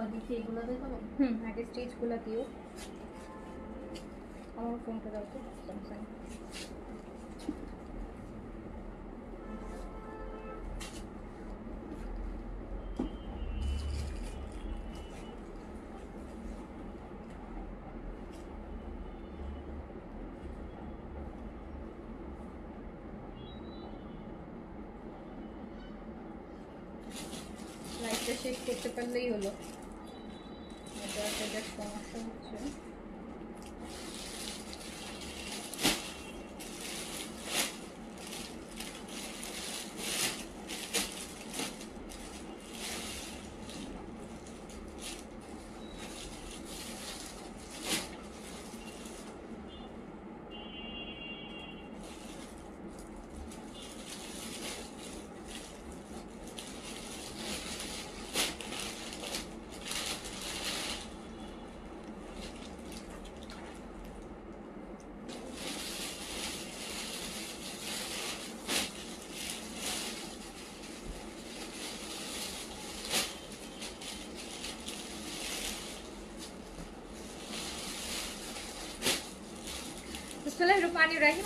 আগে স্টিচগুলো দিও। আমার ফোনটা দাও তো, স্যামসাং। লাইটটা শেষ করতে পারলেই হলো, এটা একটা সমস্যা হচ্ছে।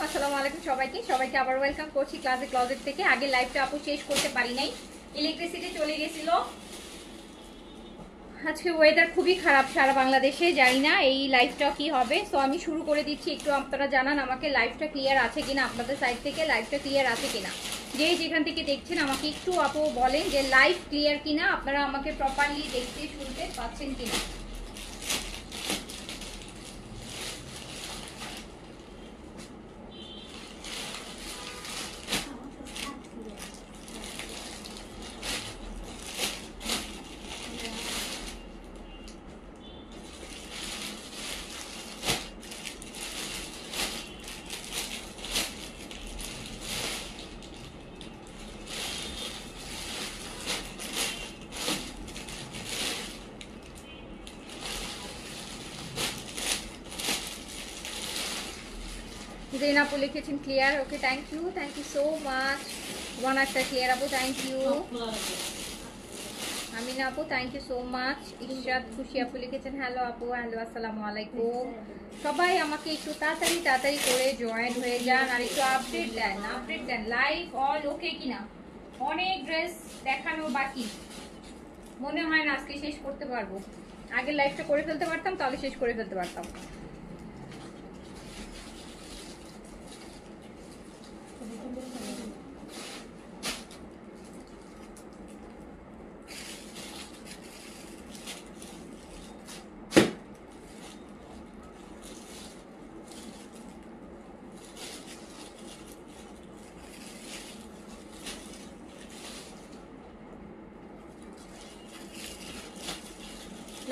আসসালামু আলাইকুম সবাইকে আবার ওয়েলকাম করছি ক্লাসে ক্লজেট থেকে। আগে লাইভটা আপু শেষ করতে পারি নাই, ইলেকট্রিসিটি চলে গেছিল। আজকে ওয়েদার খুবই খারাপ সারা বাংলাদেশে, জানি না এই লাইভটা কি হবে। সো আমি শুরু করে দিচ্ছি। একটু আপনারা জানান আমাকে লাইভটা ক্লিয়ার আছে কিনা, আপনাদের সাইড থেকে লাইভটা ক্লিয়ার আছে কিনা। যে যেখান থেকে দেখছেন আমাকে একটু আপু বলেন যে লাইভ ক্লিয়ার কিনা, আপনারা আমাকে প্রপারলি দেখতে শুনতে পাচ্ছেন কিনা। জেন আপু লিখেছেন clear, okay thank you so much. One একটা ক্লিয়ার আপু, থ্যাংক ইউ। আমিনা আপু thank you so much. Ishrat Khushi আপু লিখেছেন হ্যালো আপু, হ্যালো আসসালামু আলাইকুম। সবাই আমাকে একটু তাড়াতাড়ি করে জয়েন হয়ে যান আর একটু আপডেট দেন লাইভ অল ওকে কিনা। অনেক ড্রেস দেখানো বাকি, মনে হয় না আজকে শেষ করতে পারবো। আগে লাইভটা করে ফেলতে পারতাম, তাহলে শেষ করে ফেলতে পারতাম।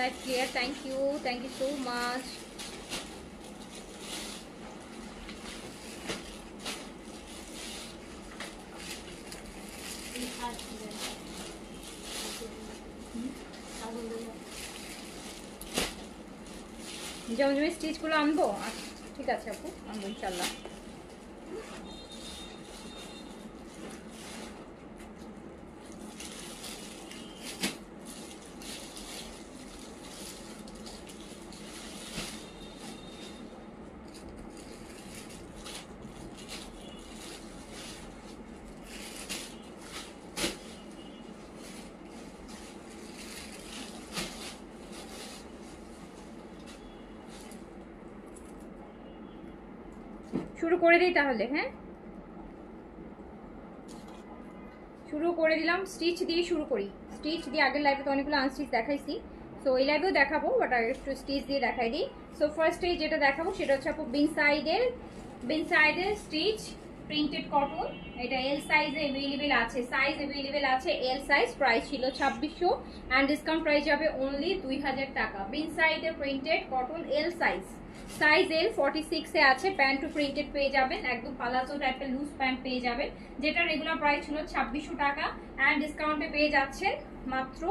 Live clear, thank you so much. জমজমের স্টিচগুলো আনবো, ঠিক আছে আপু আনবো ইনশাল্লাহ। শুরু করে দিই তাহলে, হ্যাঁ শুরু করে দিলাম। স্টিচ দিয়ে শুরু করি, স্টিচ দিয়ে আগের লাইভে তো অনেকগুলো আনস্টিচ দেখাইছি, সো এই লাইভেও দেখাবো, বাট একটু স্টিচ দিয়ে দেখাই দিই। সো ফার্স্টে যেটা দেখাবো সেটা হচ্ছে আপু বিন সাইডের স্টিচ প্রিন্টেড কটন। এটা এল সাইজে অ্যাভেলেবেল আছে, সাইজ অ্যাভেলেবেল আছে এল সাইজ। প্রাইস ছিল 2600 অ্যান্ড ডিসকাউন্ট প্রাইস যাবে অনলি 2000 টাকা। বিন সাইডের printed cotton L size L 46 এ আছে। প্যান্ট টু প্রিন্টেড পেয়ে যাবেন, একদম পালাজো টাইপের লুজ প্যান্ট পেয়ে যাবেন, যেটা রেগুলার প্রাইস ছিল 2600 টাকা অ্যান্ড ডিসকাউন্টে পেয়ে যাচ্ছেন মাত্র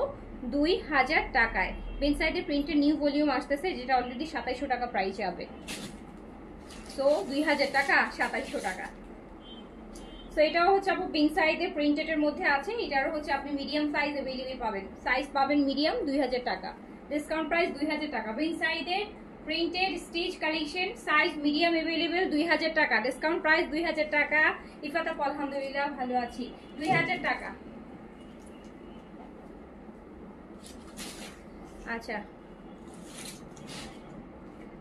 2000 টাকায়। বিন সাইডের প্রিন্টেড নিউ ভলিউম আসতেছে, যেটা অলরেডি 2700 টাকা প্রাইস যাবে। সো 2000 টাকা 2700 টাকা। সো এটাও হচ্ছে আপু পিঙ্ক সাইডে প্রিন্টেডের মধ্যে আছে। এটারও হচ্ছে আপনি মিডিয়াম সাইজ अवेलेबल পাবেন, সাইজ পাবেন মিডিয়াম 2000 টাকা, ডিসকাউন্ট প্রাইস 2000 টাকা। পিঙ্ক সাইডে printed stitch collection size medium available 2000 টাকা, ডিসকাউন্ট প্রাইস 2000 টাকা। ইফাত আপু আলহামদুলিল্লাহ ভালো আছি, 2000 টাকা। আচ্ছা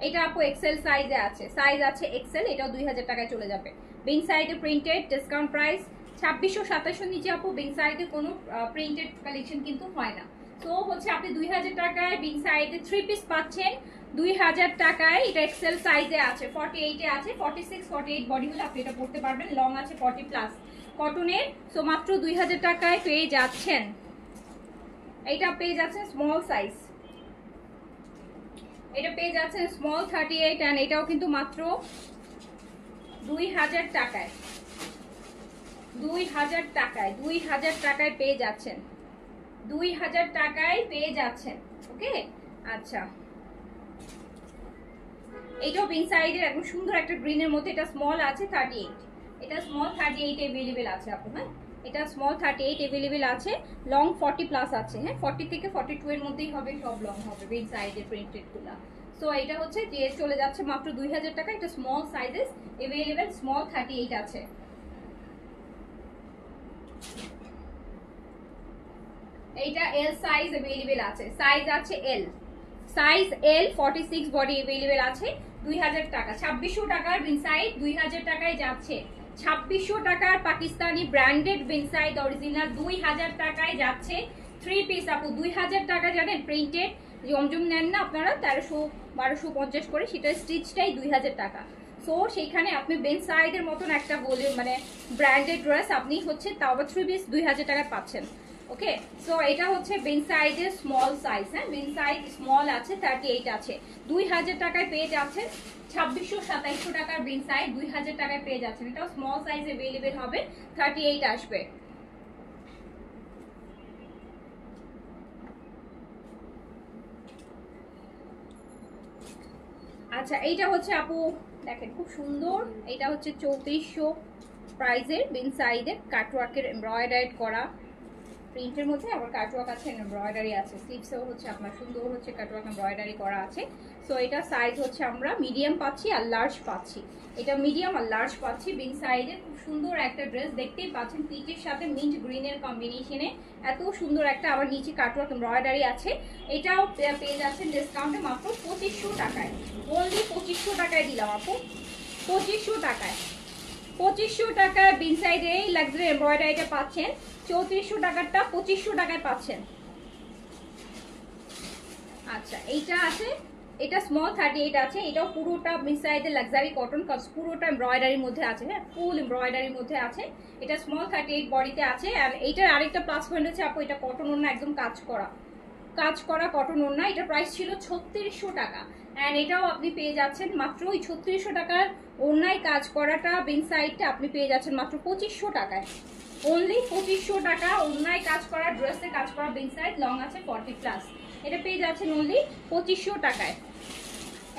এটা আপু এক্সেল সাইজে আছে, সাইজ আছে এক্সেল, এটাও 2000 টাকায় চলে যাবে। বিং সাইডে প্রিন্টেড, ডিসকাউন্ট প্রাইস 2627 নিচে আপু বিং সাইডে কোনো প্রিন্টেড কালেকশন কিন্তু হয় না। তো হচ্ছে আপনি 2000 টাকায় বিং সাইডে 3 পিস পাচ্ছেন 2000 টাকায়। এটা এক্সেল সাইজে আছে, 48 এ আছে, 46 48 বডি হলে আপনি এটা পড়তে পারবেন, লং আছে 40 প্লাস কটনের। সো মাত্র 2000 টাকায় পেয়ে যাচ্ছেন। এইটা পেয়ে যাচ্ছেন স্মল সাইজ, এটা পেয়ে যাচ্ছেন স্মল 38 এন্ড এটাও কিন্তু মাত্র 2000 টাকায়, 2000 টাকায়, 2000 টাকায় পেয়ে যাচ্ছেন, 2000 টাকায় পেয়ে যাচ্ছেন। ওকে আচ্ছা এইটাও পিঙ্ক সাইডের একদম সুন্দর একটা গ্রিনের মধ্যে, এটা স্মল আছে 38, এটা স্মল 38 अवेलेबल আছে আপু। হ্যাঁ এটা স্মল 38 अवेलेबल আছে, লং 40 প্লাস আছে। হ্যাঁ 40 থেকে 42 এর মধ্যেই হবে, সব লং হবে পিঙ্ক সাইডের প্রিন্টেড গুলা। সো এটা হচ্ছে যে চলে যাচ্ছে মাত্র 2000 টাকা। এটা স্মল সাইজেস अवेलेबल, স্মল 38 আছে। এইটা এল সাইজ अवेलेबल আছে, সাইজ আছে এল, সাইজ এল 46 বডি अवेलेबल আছে, 2000 টাকা। 2600 টাকার বিনসাইড 2000 টাকায় যাচ্ছে, 2600 টাকার পাকিস্তানি ব্র্যান্ডেড বিনসাইড অরিজিনাল 2000 টাকায় যাচ্ছে। 3 পিস আপু 2000 টাকা, জানেন প্রিন্টেড জমজম নেন না আপনারা 1300 1250 করে, সেটা স্টিচটাই 2000 টাকা। সো সেইখানে আপনি বিনসাইডের মতন একটা ভলিউম মানে ব্র্যান্ডেড ড্রেস আপনি হচ্ছে তাও 3 পিস 2000 টাকায় পাচ্ছেন। ওকে সো এটা হচ্ছে বিনসাইডের স্মল সাইজ। হ্যাঁ বিনসাইড স্মল আছে 38 আছে, 2000 টাকায় পেয়ে যাচ্ছেন। 2600 টাকার বিনসাইড 2000 টাকায় পেয়ে যাচ্ছেন। এটাও স্মল সাইজ अवेलेबल হবে, 38 আসবে। আচ্ছা এইটা হচ্ছে আপু দেখেন খুব সুন্দর, এটা হচ্ছে 3400 প্রাইজের বিনসাইডের কাটওয়ার্কের এমব্রয়ডারি করা প্রিন্টের মধ্যে, আবার কাটওয়ার্ক আছে, এমব্রয়ডারি আছে, স্লিভসেও হচ্ছে আপনার সুন্দর হচ্ছে কাটওয়ার্ক এমব্রয়ডারি করা আছে। সো এটা সাইজ হচ্ছে আমরা মিডিয়াম পাচ্ছি আর লার্জ পাচ্ছি, এটা মিডিয়াম আর লার্জ পাচ্ছি। বিং সাইজে খুব সুন্দর একটা ড্রেস দেখতেই পাচ্ছেন, পিচের সাথে মিন্ট গ্রিনের কম্বিনেশনে এত সুন্দর একটা, আবার নিচে কাটওয়ার্ক এমব্রয়ডারি আছে। এটাও পেয়ে যাচ্ছেন ডিসকাউন্টে মাত্র 2500 টাকায়, অনলি 2500 টাকায় দিলাম আপু, 2500 টাকায়। 2500 টাকায় বিং সাইডে এই লাক্সারি এমব্রয়ডারিটা পাচ্ছেন, 3400 টাকারটা 2500 টাকায় পাচ্ছেন। আচ্ছা এইটা আছে, এটা স্মল 38 আছে, এটাও পুরোটা মিড সাইডের লাক্সারি কটন, পুরোটা এমব্রয়ডারির মধ্যে আছে। হ্যাঁ ফুল এমব্রয়ডারির মধ্যে আছে, এটা স্মল 38 বডিতে আছে। আর এইটার আরেকটা প্লাস পয়েন্ট হচ্ছে আপু এটা কটন ওড়না, একদম কাজ করা কটন ওড়না। এটা প্রাইস ছিল 3600 টাকা অ্যান্ড এটাও আপনি পেয়ে যাচ্ছেন মাত্র ওই 3600 টাকার ওড়নায় কাজ করাটা বিং সাইডটা আপনি পেয়ে যাচ্ছেন মাত্র 2500 টাকায়, অনলি 2500 টাকা। ওড়নায় কাজ করা, ড্রেসে কাজ করা বিং সাইড, লং আছে 40 প্লাস, এটা পেয়ে যাচ্ছেন অনলি 2500 টাকায়।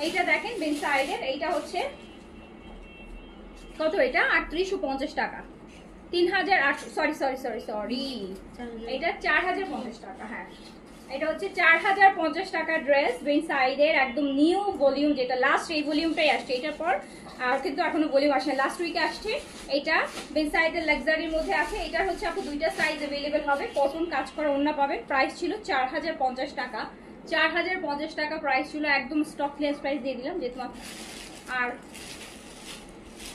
এইটা দেখেন বিং সাইডের, এইটা হচ্ছে কত, এটা 3850 টাকা, 3800 সরি এটা 4050 টাকা। হ্যাঁ এটা হচ্ছে 4050 টাকার ড্রেস বিং সাইডের, একদম নিউ ভলিউম, যেটা লাস্ট এই ভলিউমটাই আসছে, এটার পর আর কিন্তু এখনো ভলিউম আসে, লাস্ট উইকে আসছে। এটা বিং সাইডের লাক্সারির মধ্যে আছে। এটার হচ্ছে আপু দুইটা সাইজ अवेलेबल হবে, কটন কাজ করা ওড়না পাবেন। প্রাইস ছিল 4050 টাকা, 4050 টাকা প্রাইস ছিল, একদম স্টক ক্লিয়ারেন্স প্রাইস দিয়ে দিলাম যেহেতু। আর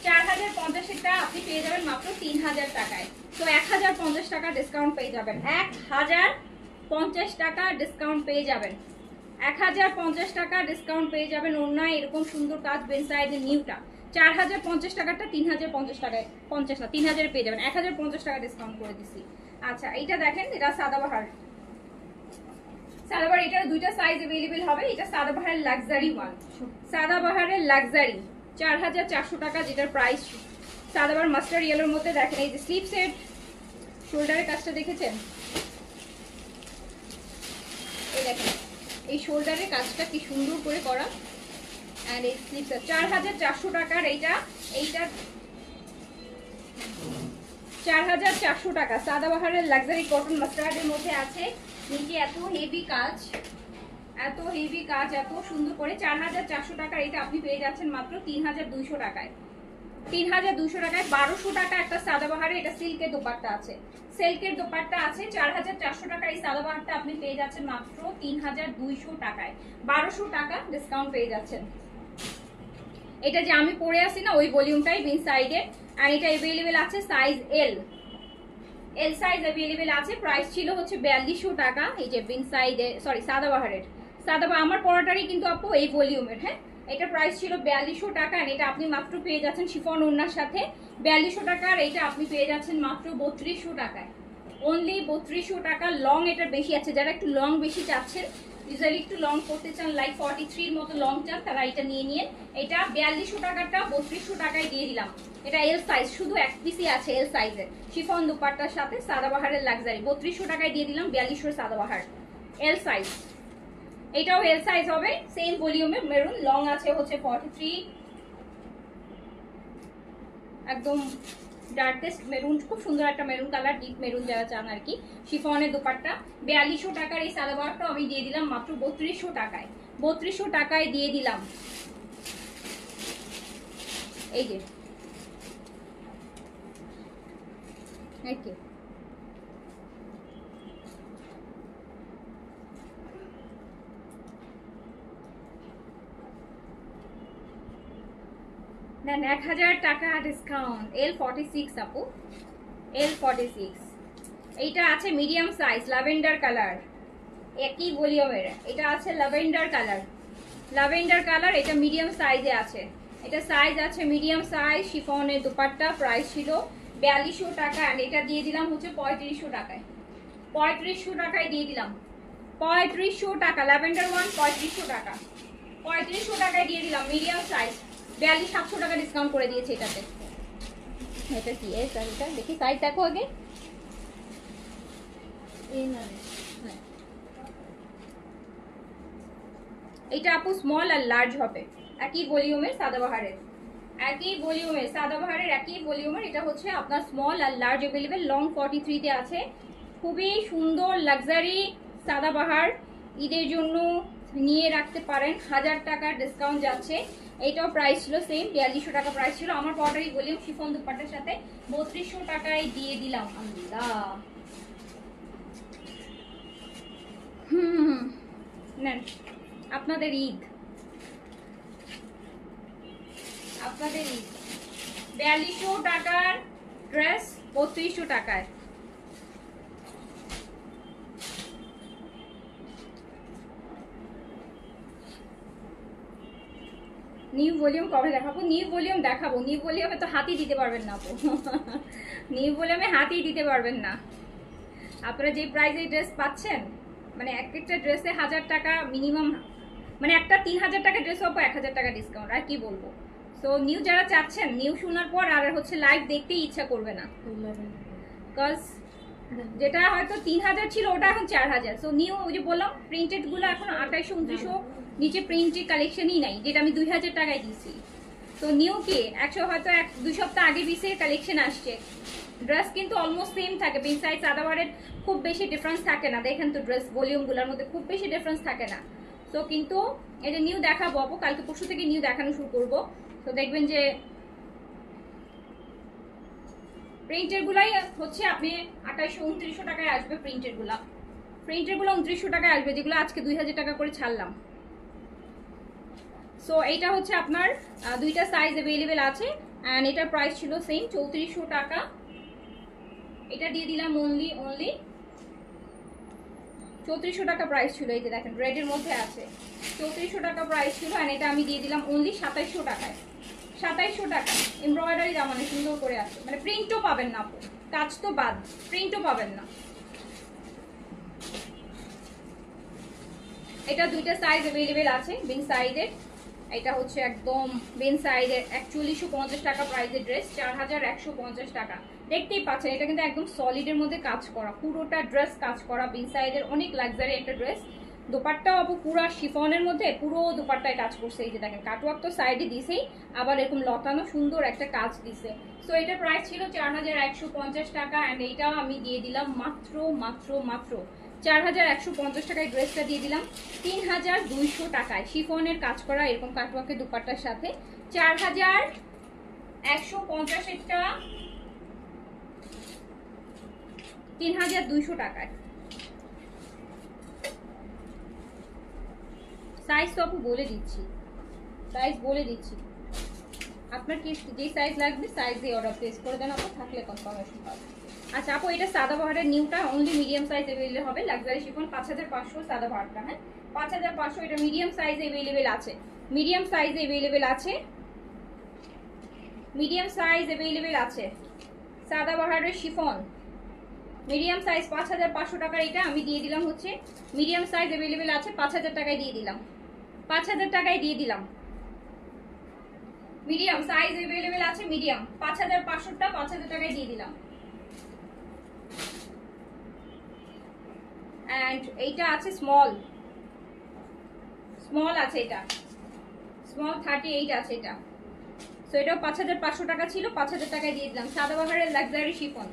4050 এটা আপনি পেয়ে যাবেন মাত্র 3000 টাকায়। তো 1050 টাকা ডিসকাউন্ট পেয়ে যাবেন, 1050 টাকা ডিসকাউন্ট পেয়ে যাবেন, 1050 টাকা ডিসকাউন্ট পেয়ে যাবেন। ওড়নায় এরকম সুন্দর কাজ বিং সাইডের নিউটা 4050 টাকাটা 3050 টাকায়, 50 না 3000 পেয়ে যাবেন, 1050 টাকা ডিসকাউন্ট করে দিছি। আচ্ছা এইটা দেখেন, এটা সাদাবাহার, এটার দুইটা সাইজ अवेलेबल হবে। এটা সাদাবাহারের লাক্সারি ওয়ান, সাদাবাহারের লাক্সারি 4400 টাকা, যেটার প্রাইস সাদাবাহার মাস্টার্ড ইয়েলোর মধ্যে। দেখেন এই যে স্লিপ সেট, শোল্ডারের কাজটা দেখেছেন, এই দেখেন এই শোল্ডারের কাজটা কি সুন্দর করে করা, এন্ড এই স্লিপটা 4400 টাকার। এইটা 4400 টাকা। সাদাবাহারের লাক্সারি কটন মাস্টার্ডের মধ্যে আছে। নিচে এত হেভি কাজ, এত হেভি কাজ, এত সুন্দর করে। 4400 টাকা। এটা আপনি পেয়ে যাচ্ছেন মাত্র 3200 টাকায়। 3200 টাকায় 1200 টাকা একটা সাদাবাহারে। এটা সিল্কের দোপাট্টা আছে, সিল্কের দোপাট্টা আছে। 4400 টাকা এই সাদাবাহারটা আপনি পেয়ে যাচ্ছেন মাত্র 3200 টাকায়। 1200 টাকা ডিসকাউন্ট পেয়ে যাচ্ছেন। এটা যে আমি পরে আসি না ওই ভলিউমটাই বিন সাইডের। আর এটা अवेलेबल আছে সাইজ এল, এল সাইজ अवेलेबल আছে। প্রাইস ছিল হচ্ছে 4200 টাকা। এই যে বিন সাইডের, সরি সাদাবাহারের, সাদাবাহার আমার পরাটারই কিন্তু আপু এই ভলিউমের। হ্যাঁ, এটা প্রাইস ছিল 4200 টাকা। আর এটা আপনি মাত্র পেয়ে যাচ্ছেন শিফন ওড়নার সাথে 4200 টাকা। আর এটা আপনি পেয়ে যাচ্ছেন মাত্র 3200 টাকায়। অনলি 3200 টাকা। লং এটার বেশি আছে, যারা একটু লং বেশি চাচ্ছেন, ইউজুয়ালি একটু লং করতে চান, লাইক 43 এর মতো লং চান, তারা এটা নিয়ে নিয়ে। এটা 4200 টাকাটা 3200 টাকায় দিয়ে দিলাম। এটা এল সাইজ, শুধু এক পিসই আছে এল সাইজের, শিফন দুপাট্টার সাথে সাদাবাহারের লাক্সারি। 3200 টাকায় দিয়ে দিলাম 4200 সাদাবাহার এল সাইজ। এটাও এল সাইজ হবে, সেম ভলিউমে। মেরুন লং আছে হচ্ছে 43, একদম ডার্কেস্ট মেরুন, খুব সুন্দর একটা মেরুন কালার, ডিপ মেরুন যারা চান আর কি। শিফনের দোপাট্টা 4200 টাকার এই সালোয়ারটা আমি দিয়ে দিলাম মাত্র 3200 টাকায়। 3200 টাকায় দিয়ে দিলাম। এই যে ওকে, দেন 1000 টাকা ডিসকাউন্ট। L46 আপু, L46। এইটা আছে মিডিয়াম সাইজ, ল্যাভেন্ডার কালার, একই ভলিউমের। এটা আছে ল্যাভেন্ডার কালার, ল্যাভেন্ডার কালার। এটা মিডিয়াম সাইজে আছে, এটা সাইজ আছে মিডিয়াম সাইজ। শিফনের দুপাট্টা প্রাইস ছিল 4200 টাকা। আর এটা দিয়ে দিলাম হচ্ছে 3500 টাকায়। 3500 টাকায় দিয়ে দিলাম, 3500 টাকা। ল্যাভেন্ডার ওয়ান 3500 টাকা, 3500 টাকায় দিয়ে দিলাম মিডিয়াম সাইজ। 4200 টাকা ডিসকাউন্ট করে দিয়েছে এটাতে। এটা কি এটা দেখি, সাইজ দেখো আগে। এটা আপু স্মল আর লার্জ হবে, একই ভলিউমের সাদাবাহারের, একই ভলিউমের সাদাবাহারের, একই ভলিউমের। এটা হচ্ছে আপনার স্মল আর লার্জ अवेलेबल। লং 43 তে আছে। খুবই সুন্দর লাক্সারি সাদাবাহার, ঈদের জন্য নিয়ে রাখতে পারেন। 1000 টাকার ডিসকাউন্ট যাচ্ছে। এটাও প্রাইস ছিল সেম 4200 টাকা প্রাইস ছিল। আমার পটারি ভলিউম শিফন দুপাট্টার সাথে 3200 টাকায় দিয়ে দিলাম। আল্লাহ, নেন আপনাদের ঈদ, আপনাদের ঈদ। 4200 টাকার ড্রেস 3200 টাকায়। নিউ ভলিউম কবে দেখাবো? নিউ ভলিউম দেখাবো, নিউ ভলিউমে তো হাতই দিতে পারবেন না আপু। নিউ ভলিউমে হাতই দিতে পারবেন না। আপনারা যে প্রাইসে ড্রেস পাচ্ছেন, মানে এক একটা ড্রেসে 1000 টাকা মিনিমাম, মানে একটা 3000 টাকা ড্রেস পাবো 1000 টাকা ডিসকাউন্ট। আর কি বলবো। তো নিউ যারা চাচ্ছেন, নিউ শোনার পর আর হচ্ছে লাইভ দেখতেই ইচ্ছা করবে না, বিকজ যেটা হয়তো 3000 ছিল ওটা এখন 4000। সো নিউ, ওই যে বললাম প্রিন্টেড গুলো এখন 2800 2900 নিচে প্রিন্টেড কালেকশনই নাই, যেটা আমি 2000 টাকায় দিয়েছি। তো নিউ কি 100 হয়তো 1-2 সপ্তাহ আগে পিসের কালেকশন আসছে। ড্রেস কিন্তু অলমোস্ট সেম থাকে, বিন সাইজ সাদাবারের খুব বেশি ডিফারেন্স থাকে না। দেখেন তো ড্রেস ভলিউমগুলোর মধ্যে খুব বেশি ডিফারেন্স থাকে না। তো কিন্তু এটা নিউ দেখাবো আপু, কালকে পরশু থেকে নিউ দেখানো শুরু করবো। তো দেখবেন যে প্রিন্টের গুলাই হচ্ছে আপনি 2800-2900 টাকায় আসবে। প্রিন্টের গুলো 2900 টাকায় আসবে, যেগুলো আজকে 2000 টাকা করে ছাড়লাম। সো এইটা হচ্ছে আপনার দুইটা সাইজ अवेलेबल আছে। এন্ড এটার প্রাইস ছিল সেম 3400 টাকা। এটা দিয়ে দিলাম অনলি 3400 টাকা প্রাইস ছিল। এই যে দেখেন রেডের মধ্যে আছে, 3400 টাকা প্রাইস ছিল। এন্ড এটা আমি দিয়ে দিলাম অনলি 2700 টাকায়। 2700 টাকা। এমব্রয়ডারি জামানে সুন্দর করে আছে, মানে প্রিন্টও পাবেন না আপু, কাজ তো বাদ, প্রিন্টও পাবেন না। এটা দুইটা সাইজ अवेलेबल আছে বিন সাইডের। এটা হচ্ছে একদম বিন সাইডের 4150 টাকা প্রাইসের ড্রেস, 4150 টাকা। দেখতেই পাচ্ছেন এটা কিন্তু একদম সলিডের মধ্যে কাজ করা, পুরোটা ড্রেস কাজ করা বিন সাইডের। অনেক লাক্সারি একটা ড্রেস। দোপাট্টাও আপু পুরো শিফনের মধ্যে পুরো দোপাট্টায় কাজ করছে। এই যে দেখেন কাটওয়ার্ক তো সাইডে দিছেই, আবার এরকম লতানো সুন্দর একটা কাজ দিছে। সো এটা প্রাইস ছিল 4150 টাকা, অ্যান্ড এইটাও আমি দিয়ে দিলাম মাত্র মাত্র মাত্র 4150 টাকায়। ড্রেসটা দিয়ে দিলাম 3200 টাকায়, শিফনের কাজ করা এরকম কাটওয়ার্কের দোপাট্টার সাথে 4150 এটা 3200 টাকায়। সাইজ তো আপু বলে দিচ্ছি, সাইজ বলে দিচ্ছি, আপনার কি যে সাইজ লাগবে সাইজ দিয়ে অর্ডার প্লেস করে দেন আপু, থাকলে কনফার্মেশন পাবেন। আচ্ছা আপু এটা সাদাবাহারের নিউটা অনলি মিডিয়াম সাইজ अवेलेबल হবে, লাক্সারি শিফন 5500 সাদাবাহারটা। হ্যাঁ 5500, এটা মিডিয়াম সাইজ अवेलेबल আছে, মিডিয়াম সাইজ अवेलेबल আছে, মিডিয়াম সাইজ अवेलेबल আছে সাদাবাহারের শিফন মিডিয়াম সাইজ 5500 টাকার। এটা আমি দিয়ে দিলাম হচ্ছে মিডিয়াম সাইজ अवेलेबल আছে 5000 টাকায় দিয়ে দিলাম, 5000 টাকায় দিয়ে দিলাম। মিডিয়াম সাইজ अवेलेबल আছে, মিডিয়াম 5500 টা 5000 টাকায় দিয়ে দিলাম। এন্ড এইটা আছে স্মল, স্মল আছে, এটা স্মল 38 আছে এটা। সো এটাও 5500 টাকা ছিল, 5000 টাকায় দিয়ে দিলাম। সাদাবাহারের লাক্সারি শিফন,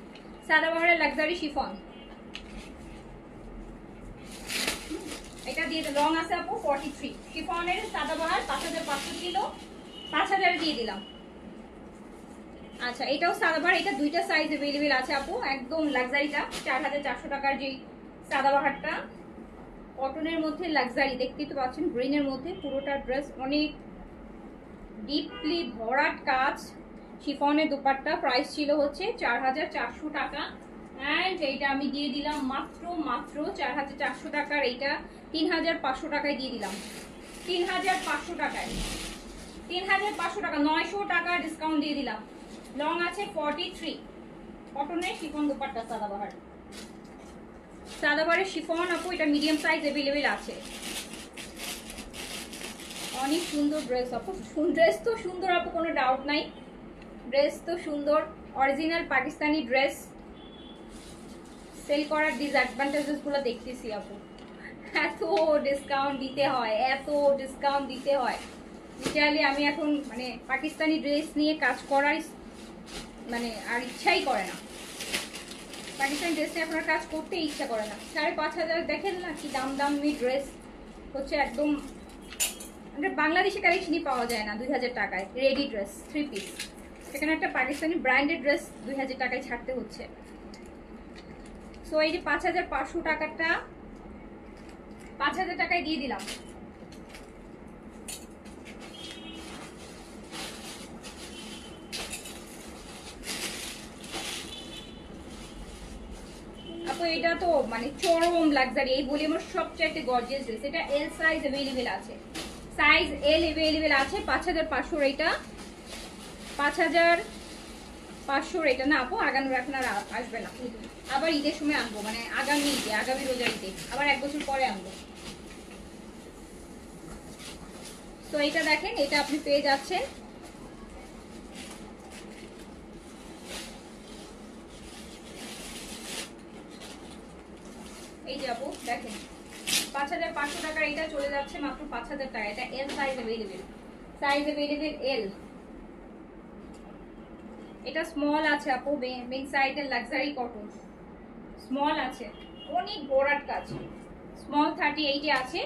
সাদাবাহারের লাক্সারি শিফন, এটা দিয়ে লং আছে আপু 43, শিফনের সাদাবাহার 5500 ছিল, 5000 দিয়ে দিলাম। আচ্ছা এটাও সাদাবাহার, এটা দুইটা সাইজ अवेलेबल আছে আপু, একদম লাক্সারিটা 4400 টাকার যেই সাদাবাহারটা কটনের মধ্যে লাক্সারি, দেখতেই তো পাচ্ছেন গ্রিনের মধ্যে পুরোটা ড্রেস অনেক ডিপলি ভরাট কাজ, শিফনের দোপাট্টা। প্রাইস ছিল হচ্ছে 4400 টাকা, এন্ড এইটা আমি দিয়ে দিলাম মাত্র মাত্র 4400 টাকার। এইটা 3500 টাকায় দিয়ে দিলাম, 3500 টাকায়, 3500 টাকা, 900 টাকা ডিসকাউন্ট দিয়ে দিলাম। লং আছে 43, কটনের শিফন দোপাট্টা সাদাবাহার, সাদাবাহারের শিফন আপু, এটা মিডিয়াম সাইজ अवेलेबल আছে। অনেক সুন্দর ড্রেস আপু, ড্রেস তো সুন্দর আপু, কোনো ডাউট নাই, ড্রেস তো সুন্দর, অরিজিনাল পাকিস্তানি ড্রেস। সেল করার ডিসঅ্যাডভান্টেজেস গুলো দেখতেছি আপু, এত ডিসকাউন্ট দিতে হয়, এত ডিসকাউন্ট দিতে হয়। লিটারালি আমি এখন মানে পাকিস্তানি ড্রেস নিয়ে কাজ করার মানে আর ইচ্ছাই করে না, পাকিস্তানি ড্রেস নিয়ে আপনার কাজ করতে ইচ্ছা করে না। 5500 দেখেন না কি দাম দামি ড্রেস হচ্ছে, একদম বাংলাদেশি কালেকশনই পাওয়া যায় না 2000 টাকায় রেডি ড্রেস 3 পিস, সেখানে একটা পাকিস্তানি ব্র্যান্ডেড ড্রেস 2000 টাকায় ছাড়তে হচ্ছে। সো এই যে 5500 টাকাটা 5000 টাকায় দিয়ে দিলাম। আপু এটা তো মানে চরম লাক্সারি, এই বলি আমার সবচেয়ে গর্জিয়াস ড্রেস। এটা এল সাইজ अवेलेबल আছে, সাইজ এল अवेलेबल আছে 5500 এটা, 5500 এটা না আপু, আগানোর এখন আর আসবে না, আবার ঈদের সময় আনবো, মানে আগামী ঈদে, আগামী রোজার ঈদে আবার 1 বছর পরে আনবো। তো এটা দেখেন, এটা আপনি পেয়ে যাচ্ছেন এই যে আপু দেখেন 5500 টাকার, এটা চলে যাচ্ছে মাত্র 5000 টাকা। এটা L size available, size available L. এটা স্মল আছে আপু, বিগ সাইজের লাক্সারি কটন, স্মল আছে, অনেক বড়ার কাজ, স্মল 38 এ আছে,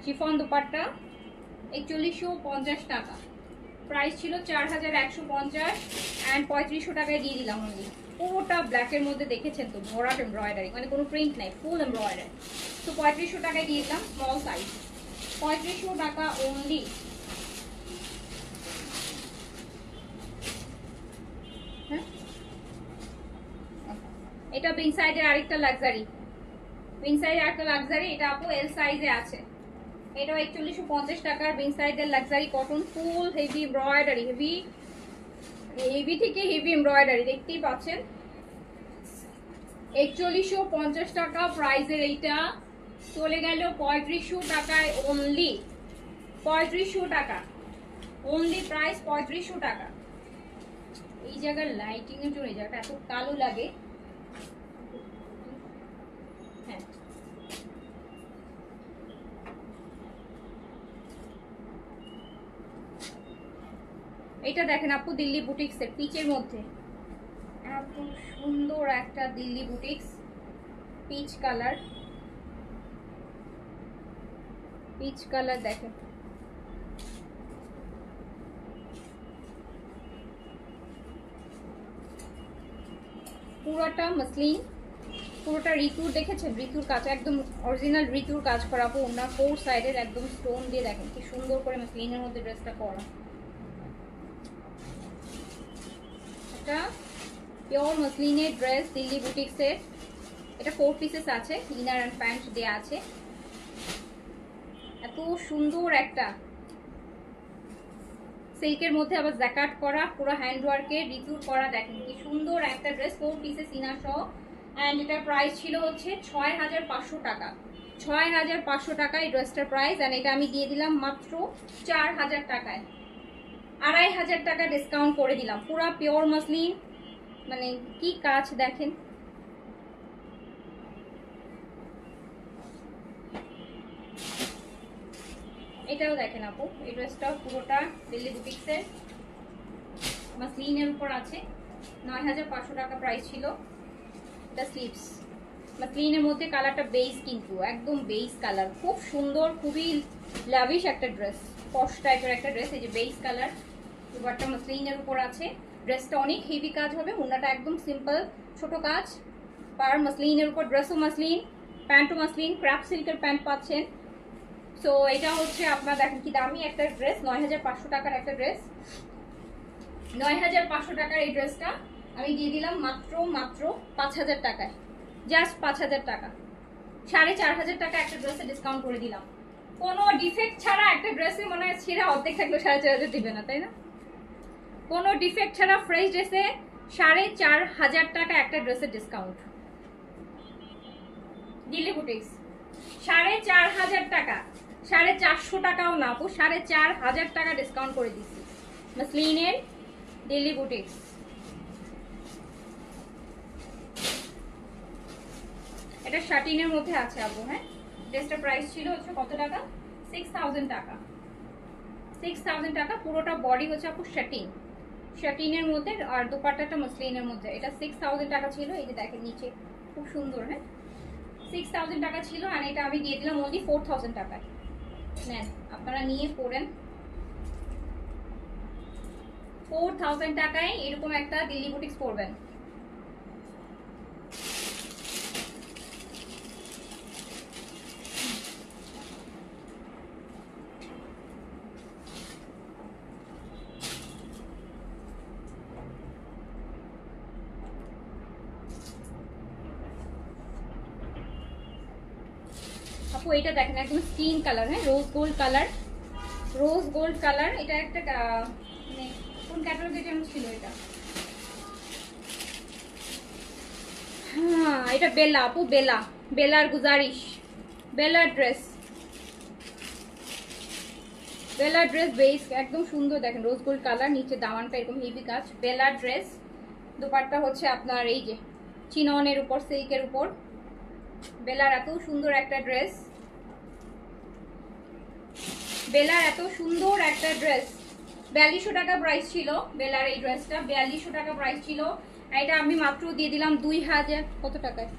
শিফন দোপাট্টা 4150 টাকা। প্রাইস ছিল 4150, এন্ড 3500 টাকায় দিয়ে দিলাম অনলি। পুরোটা ব্ল্যাকের মধ্যে দেখেছেন তো, ভরাট এমব্রয়ডারি, মানে কোনো প্রিন্ট নাই, ফুল এমব্রয়ডারি। তো 3500 টাকায় দিয়ে দিলাম, স্মল সাইজ 3500 টাকা অনলি। হ্যাঁ এটা বিং সাইডের আরেকটা লাক্সারি, বিং সাইডের আরেকটা লাক্সারি, এটা আপু এল সাইজে আছে। এটাও 4150 টাকার বিং সাইডের লাক্সারি কটন, ফুল হেভি এমব্রয়ডারি, হেভি হেভি থেকে হেভি এমব্রয়ডারি, দেখতেই পাচ্ছেন। 4150 টাকা প্রাইসের এইটা চলে গেল 3500 টাকায় অনলি, 3500 টাকা অনলি, প্রাইস 3500 টাকা। এই জায়গার লাইটিং এর জন্য এই জায়গাটা এত কালো লাগে। হ্যাঁ এটা দেখেন আপু দিল্লি বুটিক্সের পিচের মধ্যে, এত সুন্দর একটা Delhi boutiques peach colour, peach colour দেখেন। পুরোটা মসলিন, পুরোটা ঋতুর দেখেছেন, ঋতুর কাজ একদম অরিজিনাল ঋতুর কাজ করা আপু। ওনার ফোর সাইডের একদম স্টোন দিয়ে দেখেন কি সুন্দর করে মসলিনের মধ্যে ড্রেসটা করা। এটা পিওর মসলিনের ড্রেস দিল্লি বুটিক্সের। এটা 4 পিসেস আছে, ইনার অ্যান্ড প্যান্ট দেওয়া আছে। এত সুন্দর একটা সিল্কের মধ্যে আবার জ্যাকাট করা, পুরো হ্যান্ড ওয়ার্কের ঋতুর করা, দেখেন কি সুন্দর একটা ড্রেস 4 পিসেস ইনার সহ। অ্যান্ড এটার প্রাইস ছিল হচ্ছে 6500 টাকা। 6500 টাকা এই ড্রেসটার প্রাইস। অ্যান্ড এটা আমি দিয়ে দিলাম মাত্র 4000 টাকায়, 2500 টাকা ডিসকাউন্ট করে দিলাম। পুরা পিওর মসলিন, মানে কি কাজ দেখেন। এটাও দেখেন আপু, এই ড্রেসটাও পুরোটা দিল্লি বুটিক্সের মসলিনের উপর আছে। 9500 টাকা প্রাইস ছিল। এটা স্লিভস মসলিনের মধ্যে, কালারটা বেস, কিন্তু একদম বেস কালার, খুব সুন্দর, খুবই লাভিশ একটা ড্রেস, পশ টাইপের একটা ড্রেস। এই যে বেস কালার, দুপাট্টা মসলিনের উপর আছে। ড্রেসটা অনেক হেভি কাজ হবে, ওনাটা একদম সিম্পল ছোট কাজ, পার মসলিনের উপর, ড্রেসও মসলিন, প্যান্টও মসলিন, ক্রাফট সিল্কের প্যান্ট পাচ্ছেন। সো এটা হচ্ছে আপনার দেখেন কি দামি একটা ড্রেস, 9500 টাকার একটা ড্রেস। 9500 টাকার এই ড্রেসটা আমি দিয়ে দিলাম মাত্র 5000 টাকায়, জাস্ট 5000 টাকা। 4500 টাকা একটা ড্রেসে ডিসকাউন্ট করে দিলাম। কোনো ডিফেক্ট ছাড়া একটা ড্রেসে মনে হয় ছিঁড়া অর্ধেক থাকলেও 4500 দিবে না, তাই না? কোনো ডিফেক্ট ছাড়া ফ্রেশ ড্রেসে 4500 টাকা একটা ড্রেসের ডিসকাউন্ট। দিল্লি বুটিক্স 4500 টাকা, 450 টাকাও না আপু, 4500 টাকা ডিসকাউন্ট করে দিচ্ছি মসলিনের দিল্লি বুটিক্স। এটা শাটিনের মধ্যে আছে আপু। হ্যাঁ, ড্রেসটার প্রাইস ছিল হচ্ছে কত টাকা? 6000 টাকা। 6000 টাকা। পুরোটা বডি হচ্ছে আপু শাটিন, শাটিনের মধ্যে, আর দোপাট্টাটা মসলিনের মধ্যে। এটা 6000 টাকা ছিল। এই যে দেখেন নিচে খুব সুন্দর। হ্যাঁ, 6000 টাকা ছিল। আর এটা আমি দিয়ে দিলাম অনলি 4000 টাকায়। নেন, আপনারা নিয়ে পড়েন। 4000 টাকায় এরকম একটা দিল্লি বুটিক্স পরবেন। আপু এটা দেখেন একদম স্কিন কালার। হ্যাঁ, rose gold colour, rose gold colour. এটা একটা মানে কোন ক্যাটালগে যেন ছিল এটা। হ্যাঁ, এটা বেলা আপু, বেলা, বেলার গুজারিশ, বেলার ড্রেস, বেলার ড্রেস বেস একদম সুন্দর। দেখেন রোজ গোল্ড কালার, নিচে দামানটা এরকম হেভি কাজ। বেলার ড্রেস, দোপাট্টা হচ্ছে আপনার এই যে চিননের উপর, সিল্কের উপর। বেলার এত সুন্দর একটা ড্রেস, বেলার এত সুন্দর একটা ড্রেস। 4200 টাকা প্রাইস ছিল বেলার এই ড্রেসটা, 4200 টাকা প্রাইস ছিল। এটা আমি মাত্র দিয়ে দিলাম 2000 কত টাকায়?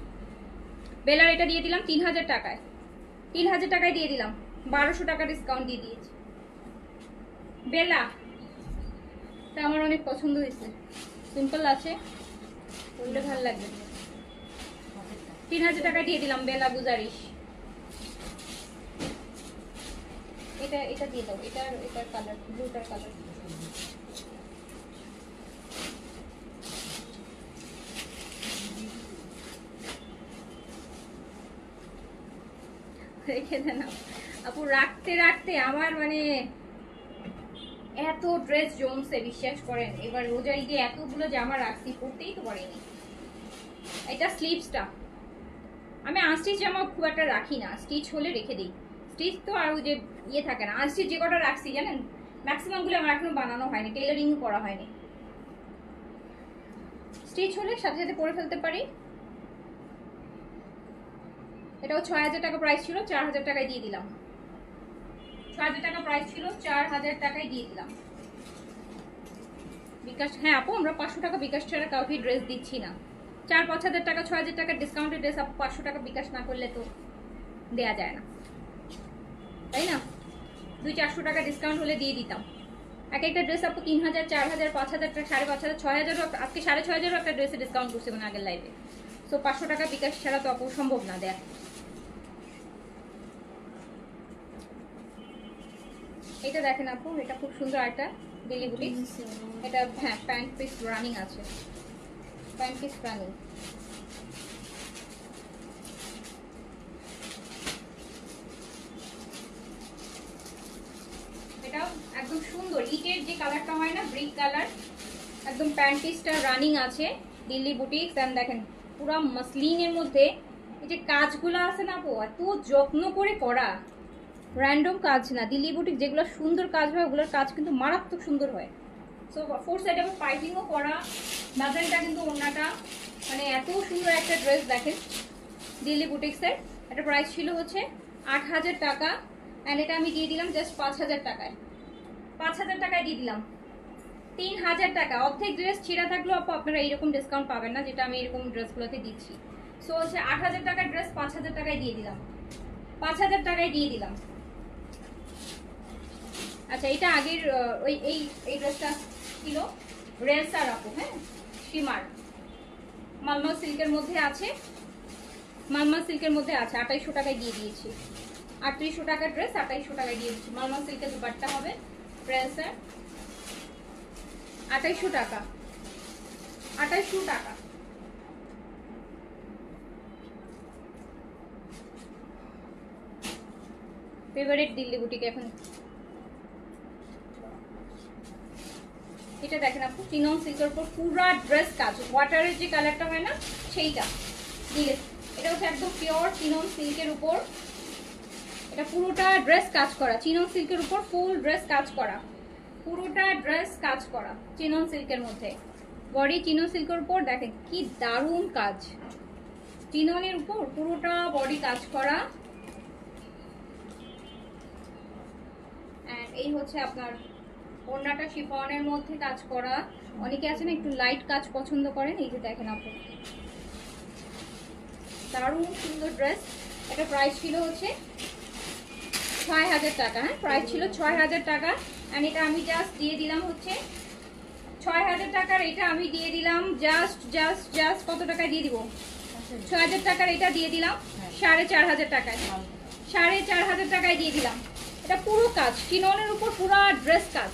বেলার এটা দিয়ে দিলাম 3000 টাকায়। 3000 টাকায় দিয়ে দিলাম, 1200 টাকা ডিসকাউন্ট দিয়ে দিয়েছি। বেলা তা আমার অনেক পছন্দ হয়েছে, সিম্পল আছে, ওইটা ভালো লাগবে। 3000 টাকা দিয়ে দিলাম বেলা গুজারিশ। এটা এটা দিয়ে দাও, এটার কালার ব্লুটার কালার। রেখে দেন আপু, রাখতে রাখতে আমার মানে এত ড্রেস জমছে, বিশ্বাস করেন। এবার রোজা ঈদে এতগুলো জামা রাখছি, পরতেই তো পারিনি। এটা স্লিভসটা আমি আনস্টিচ জামা খুব একটা রাখি না, স্টিচ হলে রেখে দিই। স্টিচ তো আর ওই যে ইয়ে থাকে না। আনস্টিচ যে কটা রাখছি জানেন, ম্যাক্সিমামগুলো আমার এখনো বানানো হয়নি, টেলারিংও করা হয়নি। স্টিচ হলে সাথে সাথে পরে ফেলতে পারি। এটাও 6000 টাকা প্রাইস ছিল, 4000 টাকায় দিয়ে দিলাম। 6000 টাকা প্রাইস ছিল, 4000 টাকায় দিয়ে দিলাম। বিকাশ, হ্যাঁ আপু আমরা 500 টাকা বিকাশ ছাড়া কাউকে ড্রেস দিচ্ছি না। 4-5 হাজার টাকা 6 হাজার টাকা ডিসকাউন্টেড ড্রেস আপু 500 টাকা বিকাশ না করলে তো দেয়া যায় না, তাই না? 200-400 টাকা ডিসকাউন্ট হলে দিয়ে দিতাম। এক একটা ড্রেস আপু 3000, 4000, 5000 টাকা, 5500, 6000, আজকে 6500 একটা ড্রেসে ডিসকাউন্ট করছে মানে আগের লাইভে। সো 500 টাকা বিকাশ ছাড়া তো আপু সম্ভব না দেয়া। এটা দেখেন আপু, এটা খুব সুন্দর একটা দিল্লি বুটিক। এটা হ্যাঁ প্যান্ট পিস রানিং আছে, প্যান্ট পিস রানিং। এটা একদম সুন্দর ইটের যে কালারটা হয় না, ব্রিক কালার, একদম প্যান্ট পিসটা রানিং আছে দিল্লি বুটিক্স। এন্ড দেখেন পুরো মাসলিনের মধ্যে এই যে কাজগুলো আছে না আপু, এত যত্ন করে করা, র্যান্ডম কাজ না। দিল্লি বুটিক যেগুলো সুন্দর কাজ হয় ওগুলোর কাজ কিন্তু মারাত্মক সুন্দর হয়। সো ফোর সাইডে আবার পাইপিংও করা, নাজানটা কিন্তু ওনাটা মানে এত সুন্দর একটা ড্রেস দেখেন দিল্লি বুটিক্সের। এটা প্রাইস ছিল হচ্ছে 8000 টাকা, অ্যান্ড এটা আমি দিয়ে দিলাম জাস্ট 5000 টাকায়। 5000 টাকায় দিয়ে দিলাম 3000 টাকা। অর্ধেক ড্রেস ছিঁড়া থাকলেও আপু আপনারা এইরকম ডিসকাউন্ট পাবেন না যেটা আমি এরকম ড্রেসগুলোতে দিচ্ছি। সো হচ্ছে 8000 টাকার ড্রেস 5000 টাকায় দিয়ে দিলাম, 5000 টাকায় দিয়ে দিলাম। আচ্ছা এটা আগের ওই এই ড্রেসটা ছিল রেলসার আপু, হ্যাঁ শিমার মালমা সিল্কের মধ্যে আছে, মালমা সিল্কের মধ্যে আছে। 2800 টাকায় দিয়ে দিয়েছি, 3800 টাকার ড্রেস 2800 টাকায় দিয়ে দিচ্ছি। মালমা সিল্কের দুপাট্টা হবে রেলসার, 2800 টাকা, 2800 টাকা। ফেভারিট দিল্লি বুটিক এখন। এটা দেখেন আপু চিনন সিল্কের উপর পুরা ড্রেস কাজ, ওয়াটারের যে কালারটা হয় না সেইটা দিয়ে। এটা হচ্ছে একদম পিওর চিনন সিল্কের উপর, এটা পুরোটা ড্রেস কাজ করা চিনন সিল্কের উপর, ফুল ড্রেস কাজ করা, পুরোটা ড্রেস কাজ করা চিনন সিল্কের মধ্যে। বডি চিনন সিল্কের উপর দেখেন কি দারুণ কাজ, চিননের উপর পুরোটা বডি কাজ করা। এন্ড এই হচ্ছে আপনার ওড়নাটা শিফনের মধ্যে কাজ করা। অনেকে আছেন একটু লাইট কাজ পছন্দ করেন, এই যে দেখেন আপু দারুণ সুন্দর ড্রেস। এটা প্রাইস ছিল হচ্ছে 6000 টাকা, হ্যাঁ প্রাইস ছিল 6000 টাকা। এন্ড এটা আমি জাস্ট দিয়ে দিলাম হচ্ছে 6000 টাকার, এটা আমি দিয়ে দিলাম জাস্ট কত টাকায় দিয়ে দিব? 6000 টাকার এটা দিয়ে দিলাম 4500 টাকায়, 4500 টাকায় দিয়ে দিলাম। এটা পুরো কাজ চিননের উপর পুরো ড্রেস কাজ,